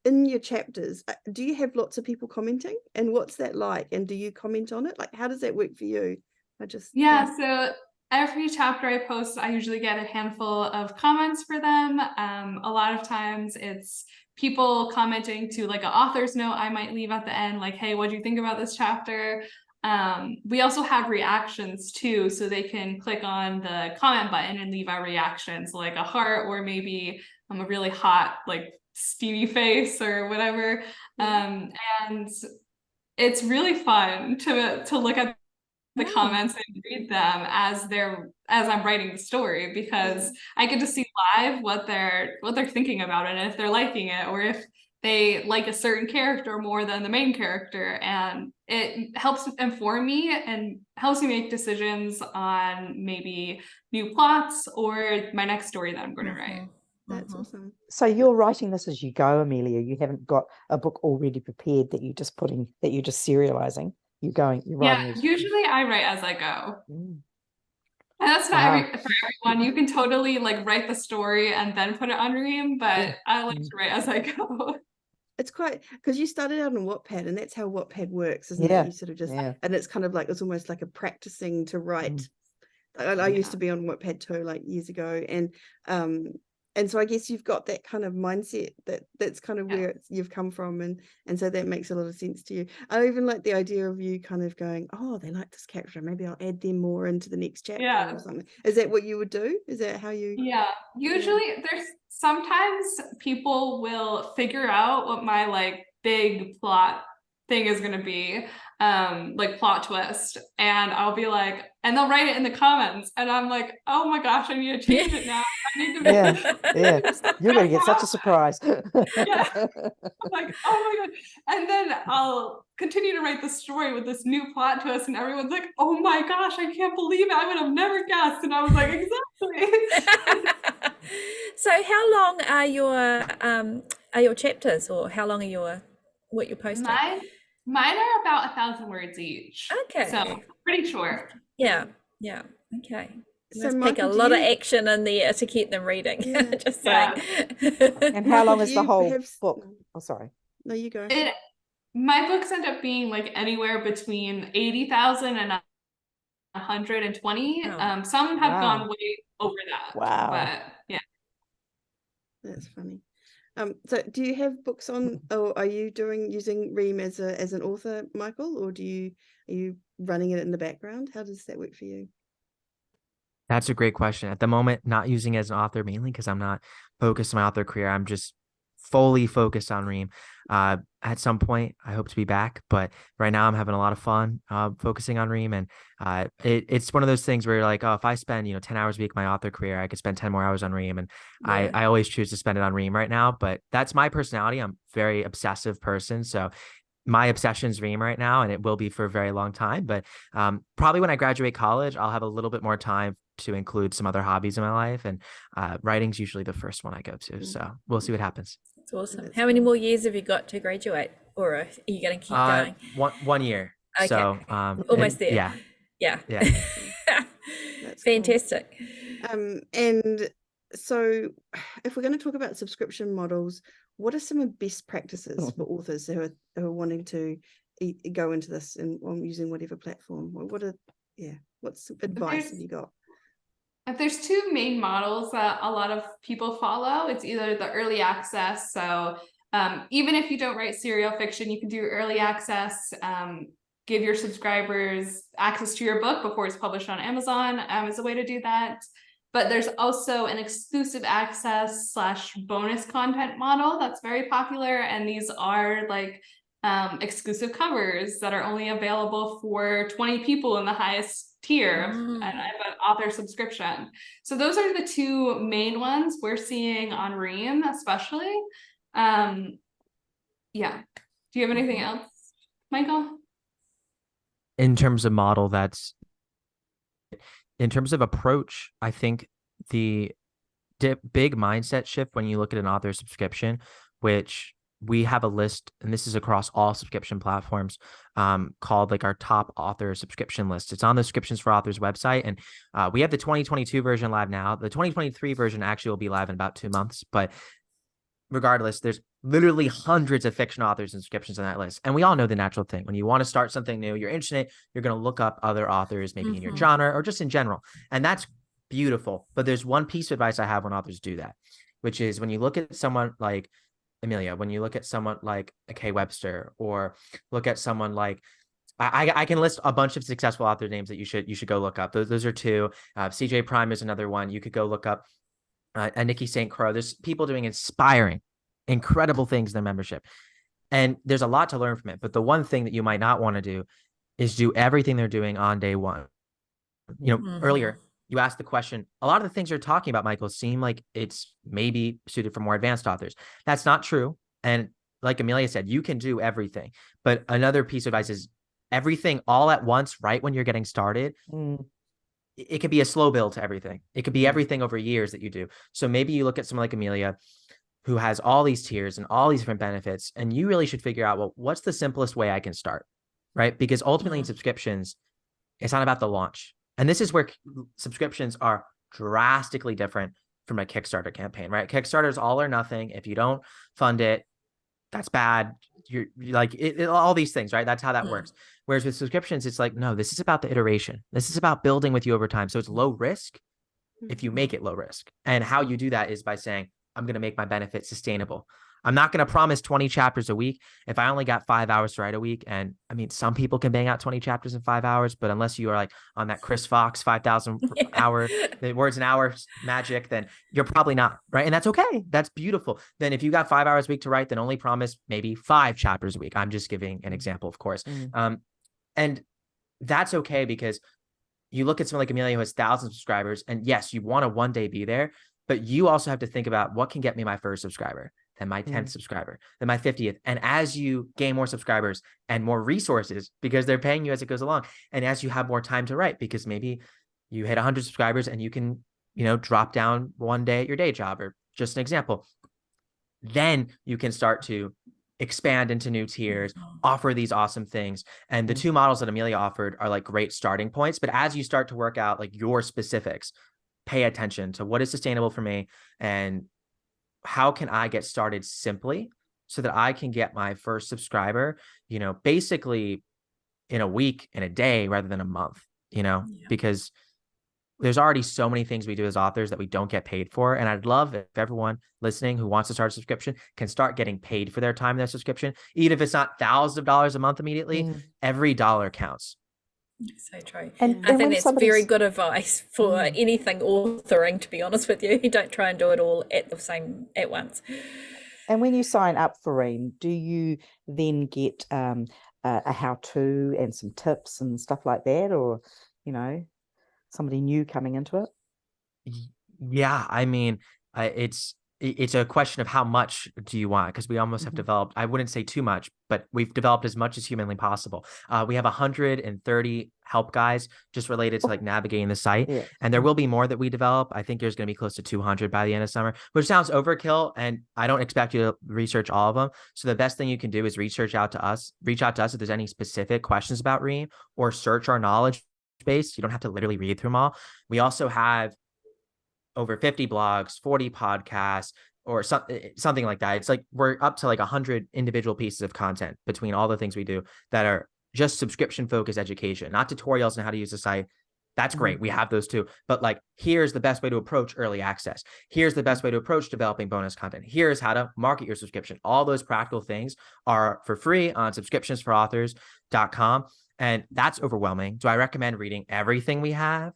in your chapters, do you have lots of people commenting? And what's that like? And do you comment on it? How does that work for you? So every chapter I post, I usually get a handful of comments for them. A lot of times it's people commenting to like an author's note I might leave at the end, like, hey, what do you think about this chapter? We also have reactions too, so they can click on the comment button and leave our reactions, like a heart, or maybe a really hot, like steamy face or whatever. And it's really fun to look at the comments and read them as I'm writing the story, because I get to see live what they're thinking about it, and if they're liking it, or if they like a certain character more than the main character. And it helps inform me and helps me make decisions on maybe new plots or my next story that I'm going to write. That's awesome. So you're writing this as you go, Emilia. You haven't got a book already prepared that you're just serializing. You're writing. Usually I write as I go. And that's not for everyone. You can totally like write the story and then put it on Ream, but I like to write as I go. It's quite, because you started out on Wattpad, and that's how Wattpad works, isn't it? You sort of just, and it's kind of like, it's almost like a practicing to write. I used to be on Wattpad too, like years ago, and so I guess you've got that kind of mindset that's kind of where you've come from, and so that makes a lot of sense to you. I even like the idea of you kind of going, oh, they like this character, maybe I'll add them more into the next chapter or something. Is that what you would do? Is that how you? Yeah, usually there's sometimes people will figure out what my like big plot thing is going to be, like plot twist, and I'll be like, and they'll write it in the comments, and I'm like, oh my gosh, I need to change it now. I need to you're gonna get such a surprise. I'm like, oh my god. And then I'll continue to write the story with this new plot twist, and everyone's like, oh my gosh, I can't believe it, I would have never guessed. And I was like, exactly. So how long are your chapters, or how long are what you're posting? Mine are about 1,000 words each. Okay. So pretty short. Yeah. Okay. So must take a lot of action in there to keep them reading. Just saying. And how long is the whole book? Oh, sorry. No, you go. My books end up being like anywhere between 80,000 and 120. Some have gone way over that. Wow. But yeah. That's funny. So do you have books on, or are you using Ream as an author, Michael, or are you running it in the background? How does that work for you? That's a great question. At the moment, not using it as an author, mainly because I'm not focused on my author career. I'm just fully focused on Ream. At some point, I hope to be back, but right now I'm having a lot of fun focusing on Ream. And it's one of those things where you're like, oh, if I spend 10 hours a week my author career, I could spend 10 more hours on Ream. And I always choose to spend it on Ream right now. But that's my personality. I'm a very obsessive person. So my obsession is Ream right now, and it will be for a very long time. But probably when I graduate college, I'll have a little bit more time to include some other hobbies in my life. And writing's usually the first one I go to. So we'll see what happens. That's awesome. How many more years have you got to graduate, or are you going to keep going? 1 year. Okay. So almost there. Yeah. That's fantastic. Cool. And so if we're going to talk about subscription models, what are some of the best practices for authors who are wanting to go into this and using whatever platform? What's advice have you got? There's two main models that a lot of people follow. It's either the early access. So even if you don't write serial fiction, you can do early access, give your subscribers access to your book before it's published on Amazon as a way to do that. But there's also an exclusive access / bonus content model that's very popular. And these are like exclusive covers that are only available for 20 people in the highest tier of an author subscription. So those are the two main ones we're seeing on Ream, especially. Do you have anything else, Michael? In terms of model, in terms of approach, I think the big mindset shift when you look at an author subscription, which we have a list, and this is across all subscription platforms, called like our top author subscription list. It's on the Subscriptions for Authors website, and we have the 2022 version live now. The 2023 version actually will be live in about 2 months, but regardless, there's literally hundreds of fiction authors and subscriptions on that list. And we all know the natural thing. When you want to start something new, you're interested in it, you're going to look up other authors, maybe in your genre or just in general. And that's beautiful. But there's one piece of advice I have when authors do that, which is when you look at someone like Emilia, when you look at someone like a Kay Webster, or look at someone like, I can list a bunch of successful author names that you should go look up. Those are two. CJ Prime is another one. You could go look up Nikki St. Croix. There's people doing inspiring, incredible things in their membership. And there's a lot to learn from it. But the one thing that you might not want to do is do everything they're doing on day one. Earlier, you asked the question, a lot of the things you're talking about, Michael, seem like it's maybe suited for more advanced authors. That's not true. And like Emilia said, you can do everything. But another piece of advice is everything all at once, right when you're getting started. It could be a slow build to everything. It could be everything over years that you do. So maybe you look at someone like Emilia, who has all these tiers and all these different benefits, and you really should figure out, well, what's the simplest way I can start, right? Because ultimately in subscriptions, it's not about the launch. And this is where subscriptions are drastically different from a Kickstarter campaign, right? Kickstarter is all or nothing. If you don't fund it, that's bad. You're like all these things, right? That's how that works. Whereas with subscriptions, it's like, no, this is about the iteration. This is about building with you over time. So it's low risk if you make it low risk. And how you do that is by saying, I'm going to make my benefit sustainable. I'm not going to promise 20 chapters a week if I only got 5 hours to write a week. And I mean, some people can bang out 20 chapters in 5 hours, but unless you are like on that Chris Fox 5,000 hour words an hour magic, then you're probably not, right? And that's okay. That's beautiful. Then if you got 5 hours a week to write, then only promise maybe 5 chapters a week. I'm just giving an example, of course. And that's okay, because you look at someone like Emilia who has thousands of subscribers, and yes, you want to one day be there, but you also have to think about what can get me my first subscriber, then my 10th subscriber, then my 50th. And as you gain more subscribers and more resources, because they're paying you as it goes along, and as you have more time to write, because maybe you hit 100 subscribers and you can, drop down one day at your day job, or just an example, then you can start to expand into new tiers, offer these awesome things. And the two models that Emilia offered are like great starting points. But as you start to work out like your specifics, pay attention to what is sustainable for me and how can I get started simply so that I can get my first subscriber, basically in a week, in a day, rather than a month, because there's already so many things we do as authors that we don't get paid for. And I'd love if everyone listening who wants to start a subscription can start getting paid for their time in their subscription, even if it's not thousands of dollars a month immediately. Every dollar counts. So true. And I think that's very good advice for anything authoring, to be honest with you. You don't try and do it all at once. And when you sign up for Ream, do you then get a how-to and some tips and stuff like that, or somebody new coming into it? Yeah, I mean, it's a question of how much do you want, because we almost have developed, I wouldn't say too much, but we've developed as much as humanly possible. We have 130 help guides just related to like navigating the site. And there will be more that we develop. I think there's going to be close to 200 by the end of summer, which sounds overkill. And I don't expect you to research all of them. So the best thing you can do is reach out to us if there's any specific questions about Ream, or search our knowledge base. You don't have to literally read through them all. We also have over 50 blogs, 40 podcasts, or something like that. It's like we're up to like 100 individual pieces of content between all the things we do that are just subscription focused education, not tutorials on how to use the site. That's great. We have those too. But like, here's the best way to approach early access. Here's the best way to approach developing bonus content. Here's how to market your subscription. All those practical things are for free on subscriptionsforauthors.com. And that's overwhelming. Do I recommend reading everything we have?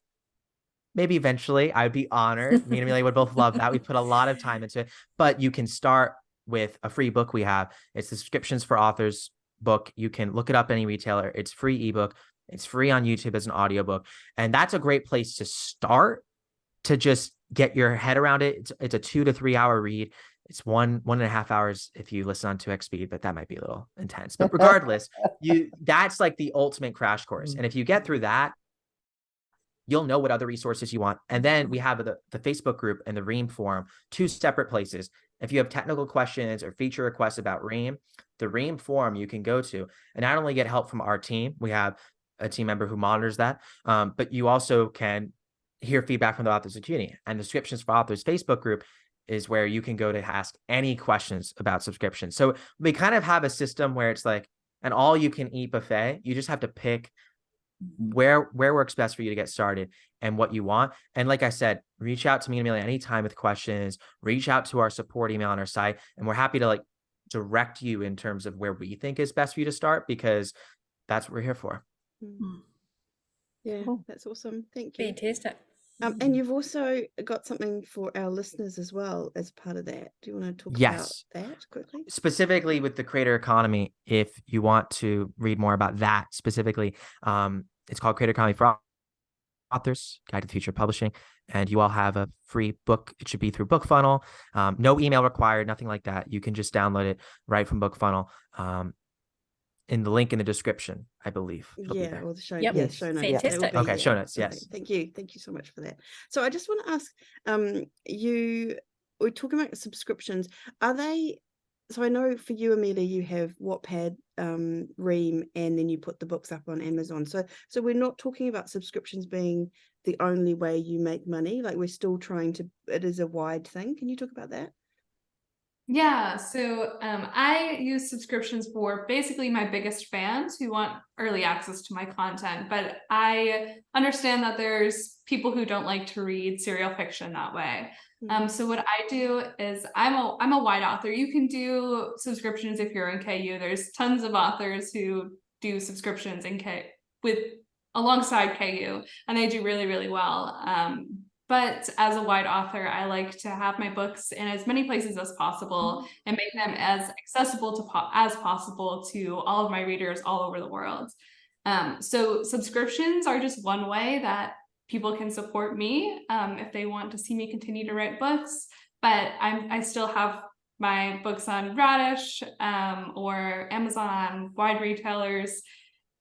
Maybe eventually. I would be honored. Me and Emilia would both love that. We put a lot of time into it, but you can start with a free book we have. It's the Subscriptions for Authors book. You can look it up any retailer. It's free ebook. It's free on YouTube as an audiobook. And that's a great place to start, to just get your head around it. It's a 2 to 3 hour read. It's 1.5 hours if you listen on 2x speed, but that might be a little intense. But regardless, that's like the ultimate crash course. And if you get through that, you'll know what other resources you want. And then we have the Facebook group and the Ream forum, 2 separate places. If you have technical questions or feature requests about Ream, the Ream forum you can go to and not only get help from our team, we have a team member who monitors that, but you also can hear feedback from the authors community. And the Subscriptions for Authors Facebook group is where you can go to ask any questions about subscription. So we kind of have a system where it's like an all you can eat buffet. You just have to pick where works best for you to get started and what you want. And like I said, reach out to me and Emilia anytime with questions, reach out to our support email on our site, and we're happy to like direct you in terms of where we think is best for you to start, because that's what we're here for. Yeah, Cool. that's awesome. Thank you. Fantastic. And you've also got something for our listeners as well as part of that. Do you want to talk Yes. about that quickly? Specifically with the creator economy, if you want to read more about that specifically, it's called Creator Economy for Authors, Guide to the Future of Publishing. And you all have a free book. It should be through BookFunnel. No email required, nothing like that. You can just download it right from BookFunnel. In the link in the description, I believe. It'll be there. Or the show, Yep. yeah, Yes. show notes. Fantastic. That will be Okay, there. show notes, Okay, yes. Thank you so much for that. So I just want to ask, we're talking about subscriptions. Are they? So I know for you, Emilia, you have Wattpad, Ream, and then you put the books up on Amazon. So we're not talking about subscriptions being the only way you make money. Like, we're still trying to. It is a wide thing. Can you talk about that? Yeah, so I use subscriptions for basically my biggest fans who want early access to my content, but I understand that there's people who don't like to read serial fiction that way. So what I do is I'm a wide author. You can do subscriptions if you're in KU. There's tons of authors who do subscriptions in alongside KU, and they do really, really well. But as a wide author, I like to have my books in as many places as possible and make them as accessible as possible to all of my readers all over the world. So subscriptions are just one way that people can support me if they want to see me continue to write books. But I still have my books on Radish or Amazon, wide retailers,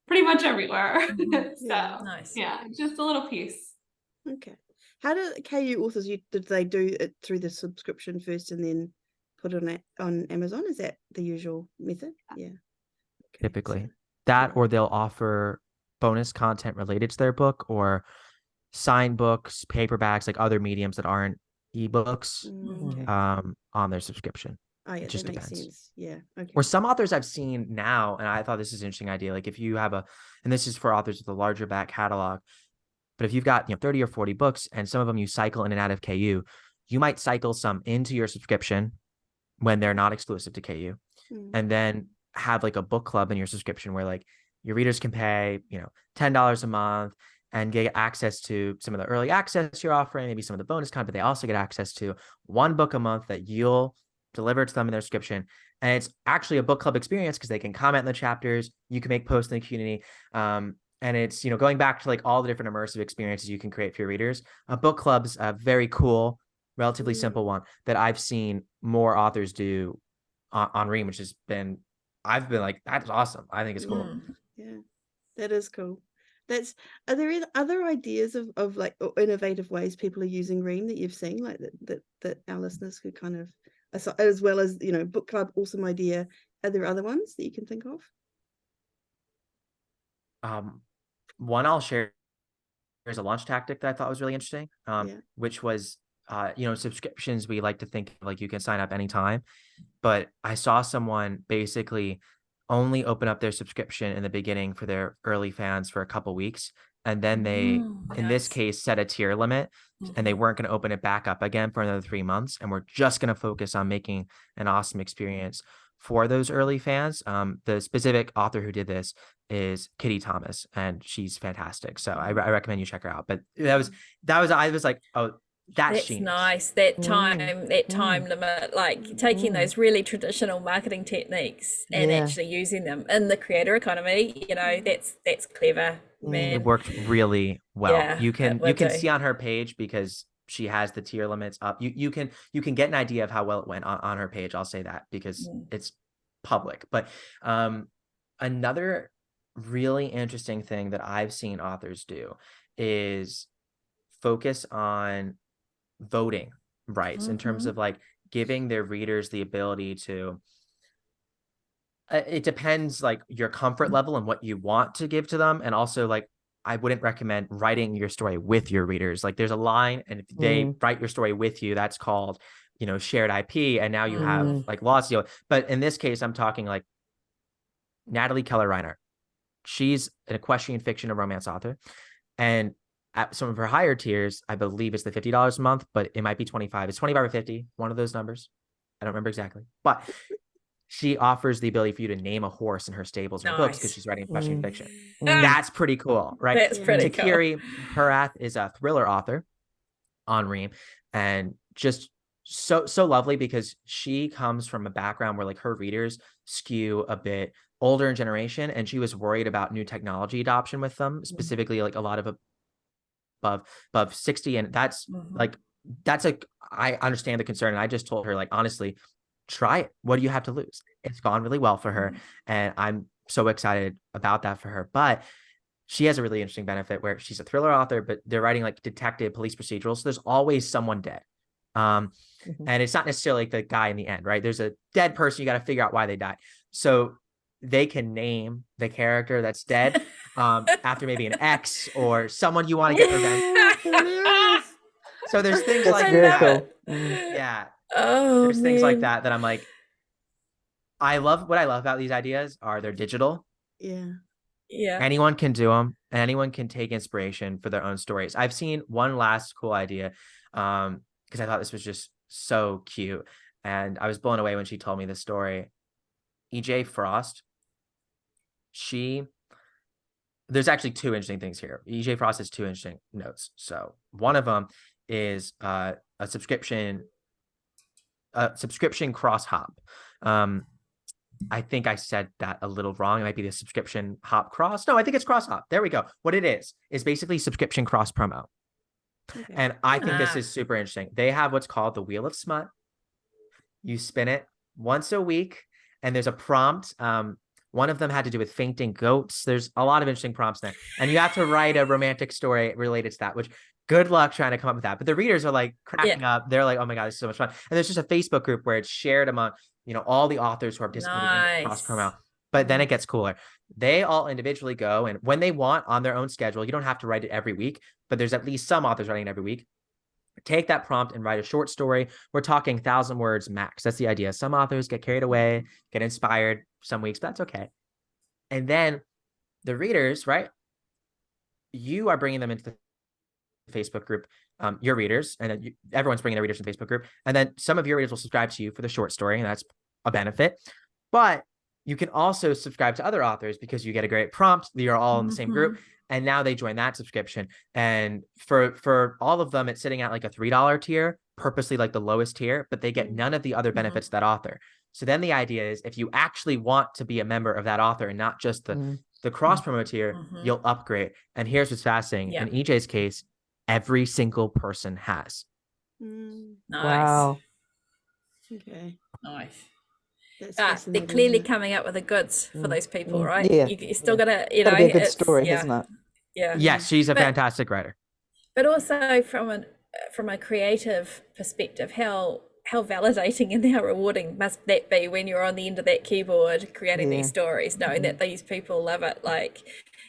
pretty much everywhere. So Nice. yeah, just a little piece. Okay. How do KU authors, did they do it through the subscription first and then put it on Amazon? Is that the usual method? Yeah. Okay, Typically. so- That, or they'll offer bonus content related to their book, or signed books, paperbacks, like other mediums that aren't ebooks, Okay. on their subscription. Oh, yeah, It just that makes depends. sense. Yeah. Okay. Or some authors I've seen now, and I thought this is an interesting idea. Like if you have and this is for authors with a larger back catalog, but if you've got 30 or 40 books and some of them you cycle in and out of KU, you might cycle some into your subscription when they're not exclusive to KU, and then have like a book club in your subscription where like your readers can pay, $10 a month and get access to some of the early access you're offering, maybe some of the bonus content, but they also get access to one book a month that you'll deliver to them in their subscription. And it's actually a book club experience because they can comment in the chapters, you can make posts in the community. And it's, going back to like all the different immersive experiences you can create for your readers. A book club's a very cool, relatively simple one that I've seen more authors do on Ream, which I've been like, that's awesome. I think it's cool. Yeah, that is cool. Are there other ideas of like innovative ways people are using Ream that you've seen, like that our listeners could kind of, as well as, book club, awesome idea. Are there other ones that you can think of? One I'll share is a launch tactic that I thought was really interesting, which was, subscriptions. We like to think like you can sign up anytime, but I saw someone basically only open up their subscription in the beginning for their early fans for a couple weeks. And then they, in this case, set a tier limit, and they weren't going to open it back up again for another 3 months. And we're just going to focus on making an awesome experience for those early fans. The specific author who did this is Kitty Thomas, and she's fantastic. So I recommend you check her out. But I was like, oh, that's genius. Nice. That time limit, like taking those really traditional marketing techniques and actually using them in the creator economy. That's clever, man. It worked really well. Yeah, you can see on her page, because she has the tier limits up. You can get an idea of how well it went on her page. I'll say that because it's public. But another really interesting thing that I've seen authors do is focus on voting rights in terms of like giving their readers the ability to, it depends like your comfort level and what you want to give to them. And also like, I wouldn't recommend writing your story with your readers. Like there's a line, and if they write your story with you, that's called, shared IP. And now you have like laws deal. But in this case, I'm talking like Natalie Keller Reinhardt. she's an equestrian fiction and romance author. And at some of her higher tiers, I believe it's the $50 a month, but it might be 25. It's 25 or 50, one of those numbers. I don't remember exactly. But she offers the ability for you to name a horse in her stables and her books because she's writing equestrian fiction. That's pretty cool, right? That's pretty cool. Takiri Parath is a thriller author on Ream, and just so lovely because she comes from a background where like her readers skew a bit older in generation, and she was worried about new technology adoption with them, specifically like a lot of above 60, and that's I understand the concern, and I just told her, like, honestly, try it. What do you have to lose? It's gone really well for her, and I'm so excited about that for her. But she has a really interesting benefit where she's a thriller author, but they're writing like detective police procedurals, so there's always someone dead. And it's not necessarily like the guy in the end, right? There's a dead person, you got to figure out why they died, so they can name the character that's dead after maybe an ex or someone you want to get revenge. So there's things like that. Cool. Yeah. Oh, there's things like that I'm like, what I love about these ideas are they're digital. Yeah. Anyone can do them, and anyone can take inspiration for their own stories. I've seen one last cool idea because I thought this was just so cute, and I was blown away when she told me this story. EJ Frost, there's actually two interesting things here. EJ Frost has two interesting notes. So one of them is a subscription cross hop. I think I said that a little wrong. It might be the subscription hop cross. No, I think it's cross hop. There we go. What it is basically subscription cross promo. Okay. And I think this is super interesting. They have what's called the Wheel of Smut. You spin it once a week, and there's a prompt. One of them had to do with fainting goats. There's a lot of interesting prompts there. And you have to write a romantic story related to that, which good luck trying to come up with that. But the readers are like cracking up. They're like, oh my God, this is so much fun. And there's just a Facebook group where it's shared among, all the authors who are participating in cross promo. But then it gets cooler. They all individually go, and when they want on their own schedule, you don't have to write it every week, but there's at least some authors writing it every week. Take that prompt and write a short story. We're talking 1,000 words max. That's the idea. Some authors get carried away, get inspired some weeks, but that's okay. And then the readers, right? You are bringing them into the Facebook group, your readers, and then everyone's bringing their readers in the Facebook group. And then some of your readers will subscribe to you for the short story, and that's a benefit. But you can also subscribe to other authors because you get a great prompt. You're all in the same group. And now they join that subscription. And for all of them, it's sitting at like a $3 tier, purposely like the lowest tier, but they get none of the other benefits of that author. So then the idea is if you actually want to be a member of that author and not just the cross promo tier, you'll upgrade. And here's what's fascinating. In EJ's case, every single person has. Nice. Wow. Okay. Nice. They're clearly coming up with the goods for those people, right? Yeah. You still gotta, Gotta be a good story, isn't it? Yeah. Yes, she's a fantastic writer. But also from a creative perspective, how validating and how rewarding must that be when you're on the end of that keyboard creating these stories, knowing that these people love it. Like,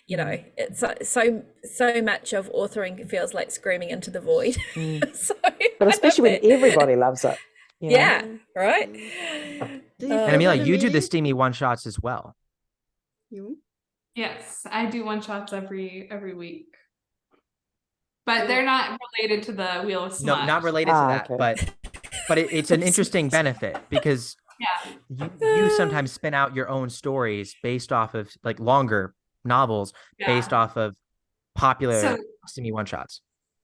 it's so much of authoring feels like screaming into the void. But especially when everybody loves it. Yeah, right. And Emilia, you do the steamy one shots as well. Yes, I do one shots every week. But they're not related to the Wheel of Smut. No, not related to that, okay. but it's an interesting benefit because you sometimes spin out your own stories based off of like longer novels based off of popular steamy one shots.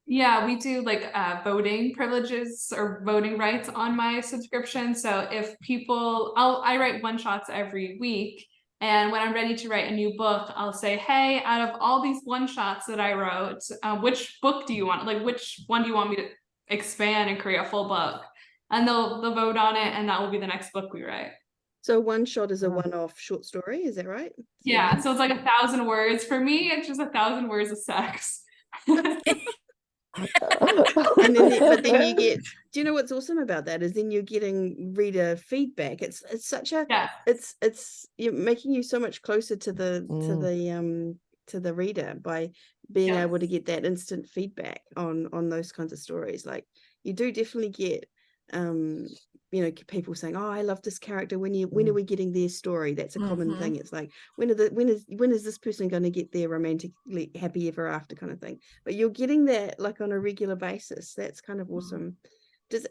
Yeah, we do like voting privileges or voting rights on my subscription. So if I write one shots every week, and when I'm ready to write a new book, I'll say, hey, out of all these one shots that I wrote, which book do you want? Like, which one do you want me to expand and create a full book? And they'll vote on it, and that will be the next book we write. So one shot is a one-off short story, is that right? Yeah, so it's like 1,000 words. For me, it's just 1,000 words of sex. But then you get, do you know what's awesome about that is then you're getting reader feedback. It's such a it's you're making you so much closer to the reader by being able to get that instant feedback on those kinds of stories. Like you do definitely get people saying, oh, I love this character, when are we getting their story? That's a common thing. It's like, when is this person going to get their romantically happy ever after kind of thing? But you're getting that like on a regular basis. That's kind of awesome.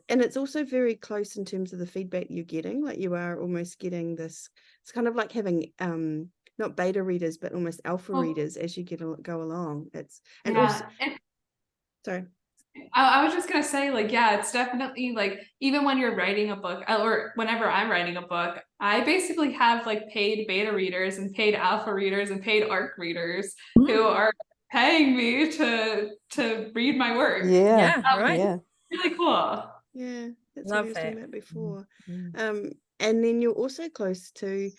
And it's also very close in terms of the feedback you're getting. Like, you are almost getting this, it's kind of like having not beta readers, but almost alpha readers as you go along. Sorry. I was just gonna say, like, yeah, it's definitely like, even when you're writing a book, or whenever I'm writing a book, I basically have like paid beta readers and paid alpha readers and paid ARC readers who are paying me to read my work. Right. Yeah. Really cool. Yeah, that's Love what I was that. talking about before. And then you're also close to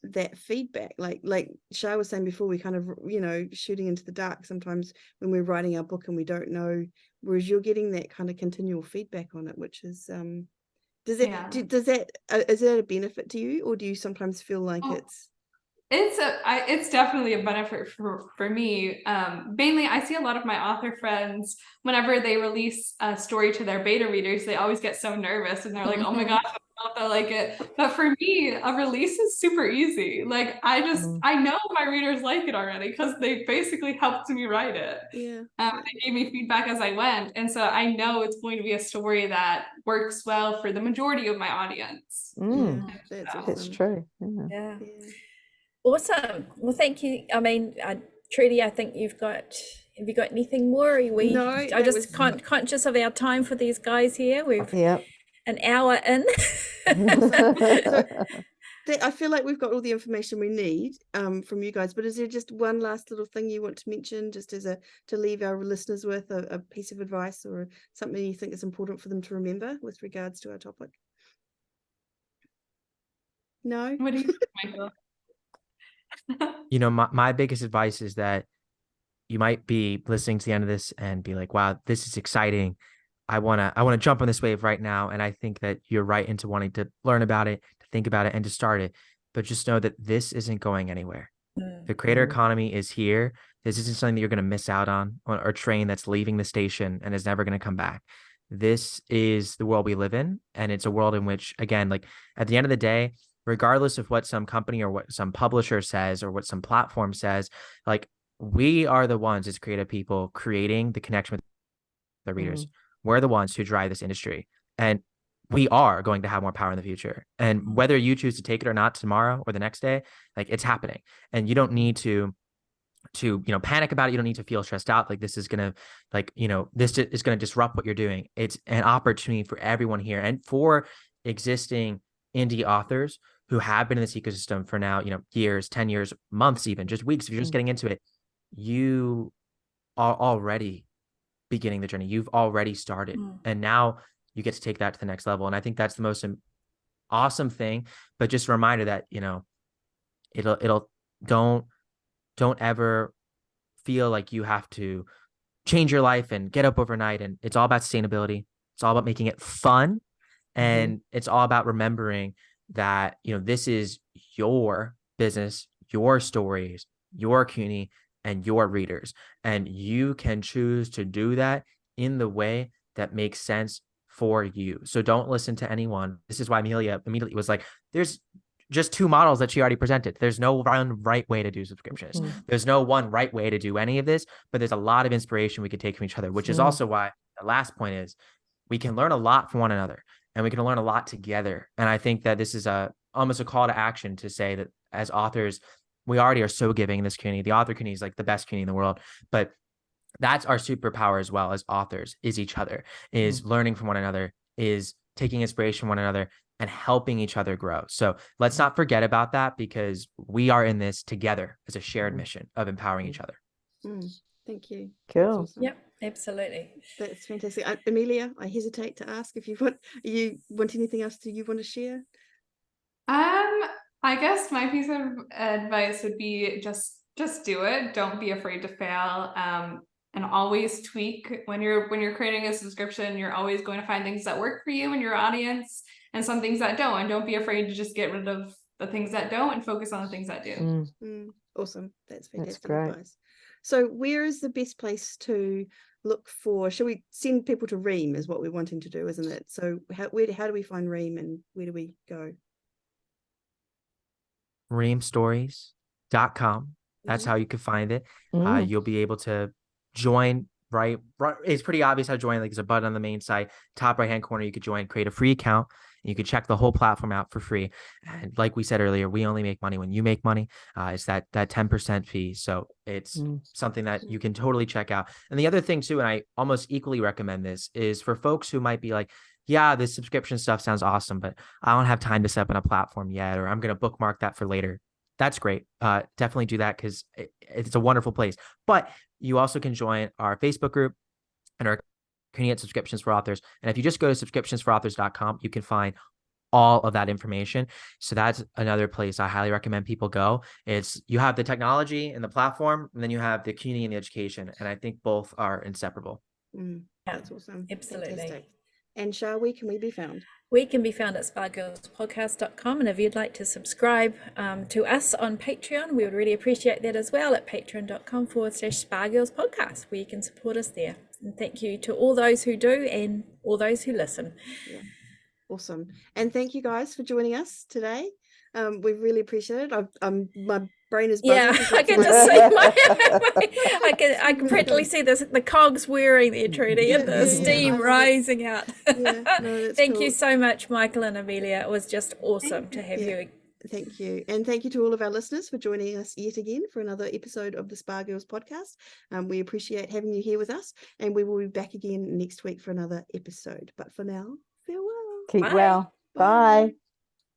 that feedback, like Shah was saying before, we kind of shooting into the dark sometimes when we're writing our book and we don't know, whereas you're getting that kind of continual feedback on it, which is is that a benefit to you, or do you sometimes feel like it's definitely a benefit for me. Mainly, I see a lot of my author friends, whenever they release a story to their beta readers, they always get so nervous and they're like, oh my gosh, I don't know if they'll like it. But for me, a release is super easy. Like, I know my readers like it already because they basically helped me write it. They gave me feedback as I went. And so I know it's going to be a story that works well for the majority of my audience. That's true. Yeah. Awesome. Well, thank you. I mean, Trudy, I think have you got anything more? I just conscious of our time for these guys here. We've an hour in. I feel like we've got all the information we need from you guys, but is there just one last little thing you want to mention, just to leave our listeners with a piece of advice or something you think is important for them to remember with regards to our topic? No? What do you think, Michael? My biggest advice is that you might be listening to the end of this and be like, wow, this is exciting. I want to jump on this wave right now. And I think that you're right into wanting to learn about it, to think about it, and to start it. But just know that this isn't going anywhere. The creator economy is here. This isn't something that you're going to miss out on, or a train that's leaving the station and is never going to come back. This is the world we live in. And it's a world in which, again, like, at the end of the day, regardless of what some company or what some publisher says or what some platform says, like, we are the ones as creative people creating the connection with the readers. We're the ones who drive this industry, and we are going to have more power in the future. And whether you choose to take it or not tomorrow or the next day, like, it's happening. And you don't need to panic about it. You don't need to feel stressed out. Like, this is going to, this is going to disrupt what you're doing. It's an opportunity for everyone here, and for existing indie authors who have been in this ecosystem for now, years, 10 years, months, even just weeks. If you're just getting into it, you are already beginning the journey. You've already started, and now you get to take that to the next level. And I think that's the most awesome thing. But just a reminder that, don't ever feel like you have to change your life and get up overnight. And it's all about sustainability. It's all about making it fun. And it's all about remembering that, this is your business, your stories, your community, and your readers. And you can choose to do that in the way that makes sense for you. So don't listen to anyone. This is why Emilia immediately was like, there's just two models that she already presented. There's no one right way to do subscriptions. There's no one right way to do any of this, but there's a lot of inspiration we could take from each other, which is also why the last point is we can learn a lot from one another, and we can learn a lot together. And I think that this is almost a call to action to say that as authors, we already are so giving in this community. The author community is like the best community in the world, but that's our superpower as well as authors, is each other, is learning from one another, is taking inspiration from one another, and helping each other grow. So let's not forget about that, because we are in this together as a shared mission of empowering each other. Thank you. Cool. Awesome. Yep, absolutely. That's fantastic. Emilia, I hesitate to ask if you want anything else you want to share? I guess my piece of advice would be just do it. Don't be afraid to fail. And always tweak. When you're creating a subscription, you're always going to find things that work for you and your audience, and some things that don't. And don't be afraid to just get rid of the things that don't and focus on the things that do. Awesome. That's fantastic great advice. So where is the best place to look for, shall we send people to Ream is what we're wanting to do, isn't it? So how do we find Ream, and where do we go? reamstories.com. That's how you can find it. You'll be able to join, right? It's pretty obvious how to join. Like, there's a button on the main site, top right-hand corner. You could join, create a free account, and you could check the whole platform out for free. And like we said earlier, we only make money when you make money. It's that 10% fee. So it's something that you can totally check out. And the other thing too, and I almost equally recommend this, is for folks who might be like, yeah, this subscription stuff sounds awesome, but I don't have time to set up on a platform yet, or I'm going to bookmark that for later. That's great. Definitely do that, because it's a wonderful place. But you also can join our Facebook group and our community at Subscriptions for Authors. And if you just go to subscriptionsforauthors.com, you can find all of that information. So that's another place I highly recommend people go. It's, you have the technology and the platform, and then you have the community and the education. And I think both are inseparable. That's awesome. Absolutely. Fantastic. And Shah, where can we be found? We can be found at spargirlspodcast.com. And if you'd like to subscribe to us on Patreon, we would really appreciate that as well, at patreon.com/spargirlspodcast, where you can support us there. And thank you to all those who do and all those who listen. Yeah. Awesome. And thank you guys for joining us today. We really appreciate it. My brain is buzzing. Yeah, I can just see I can practically see the cogs whirring there, Trudy, and the steam rising out. Thank you so much, Michael and Emilia. It was just awesome to have you. Thank you. And thank you to all of our listeners for joining us yet again for another episode of the Spa Girls podcast. We appreciate having you here with us, and we will be back again next week for another episode. But for now, farewell. Keep well. Bye.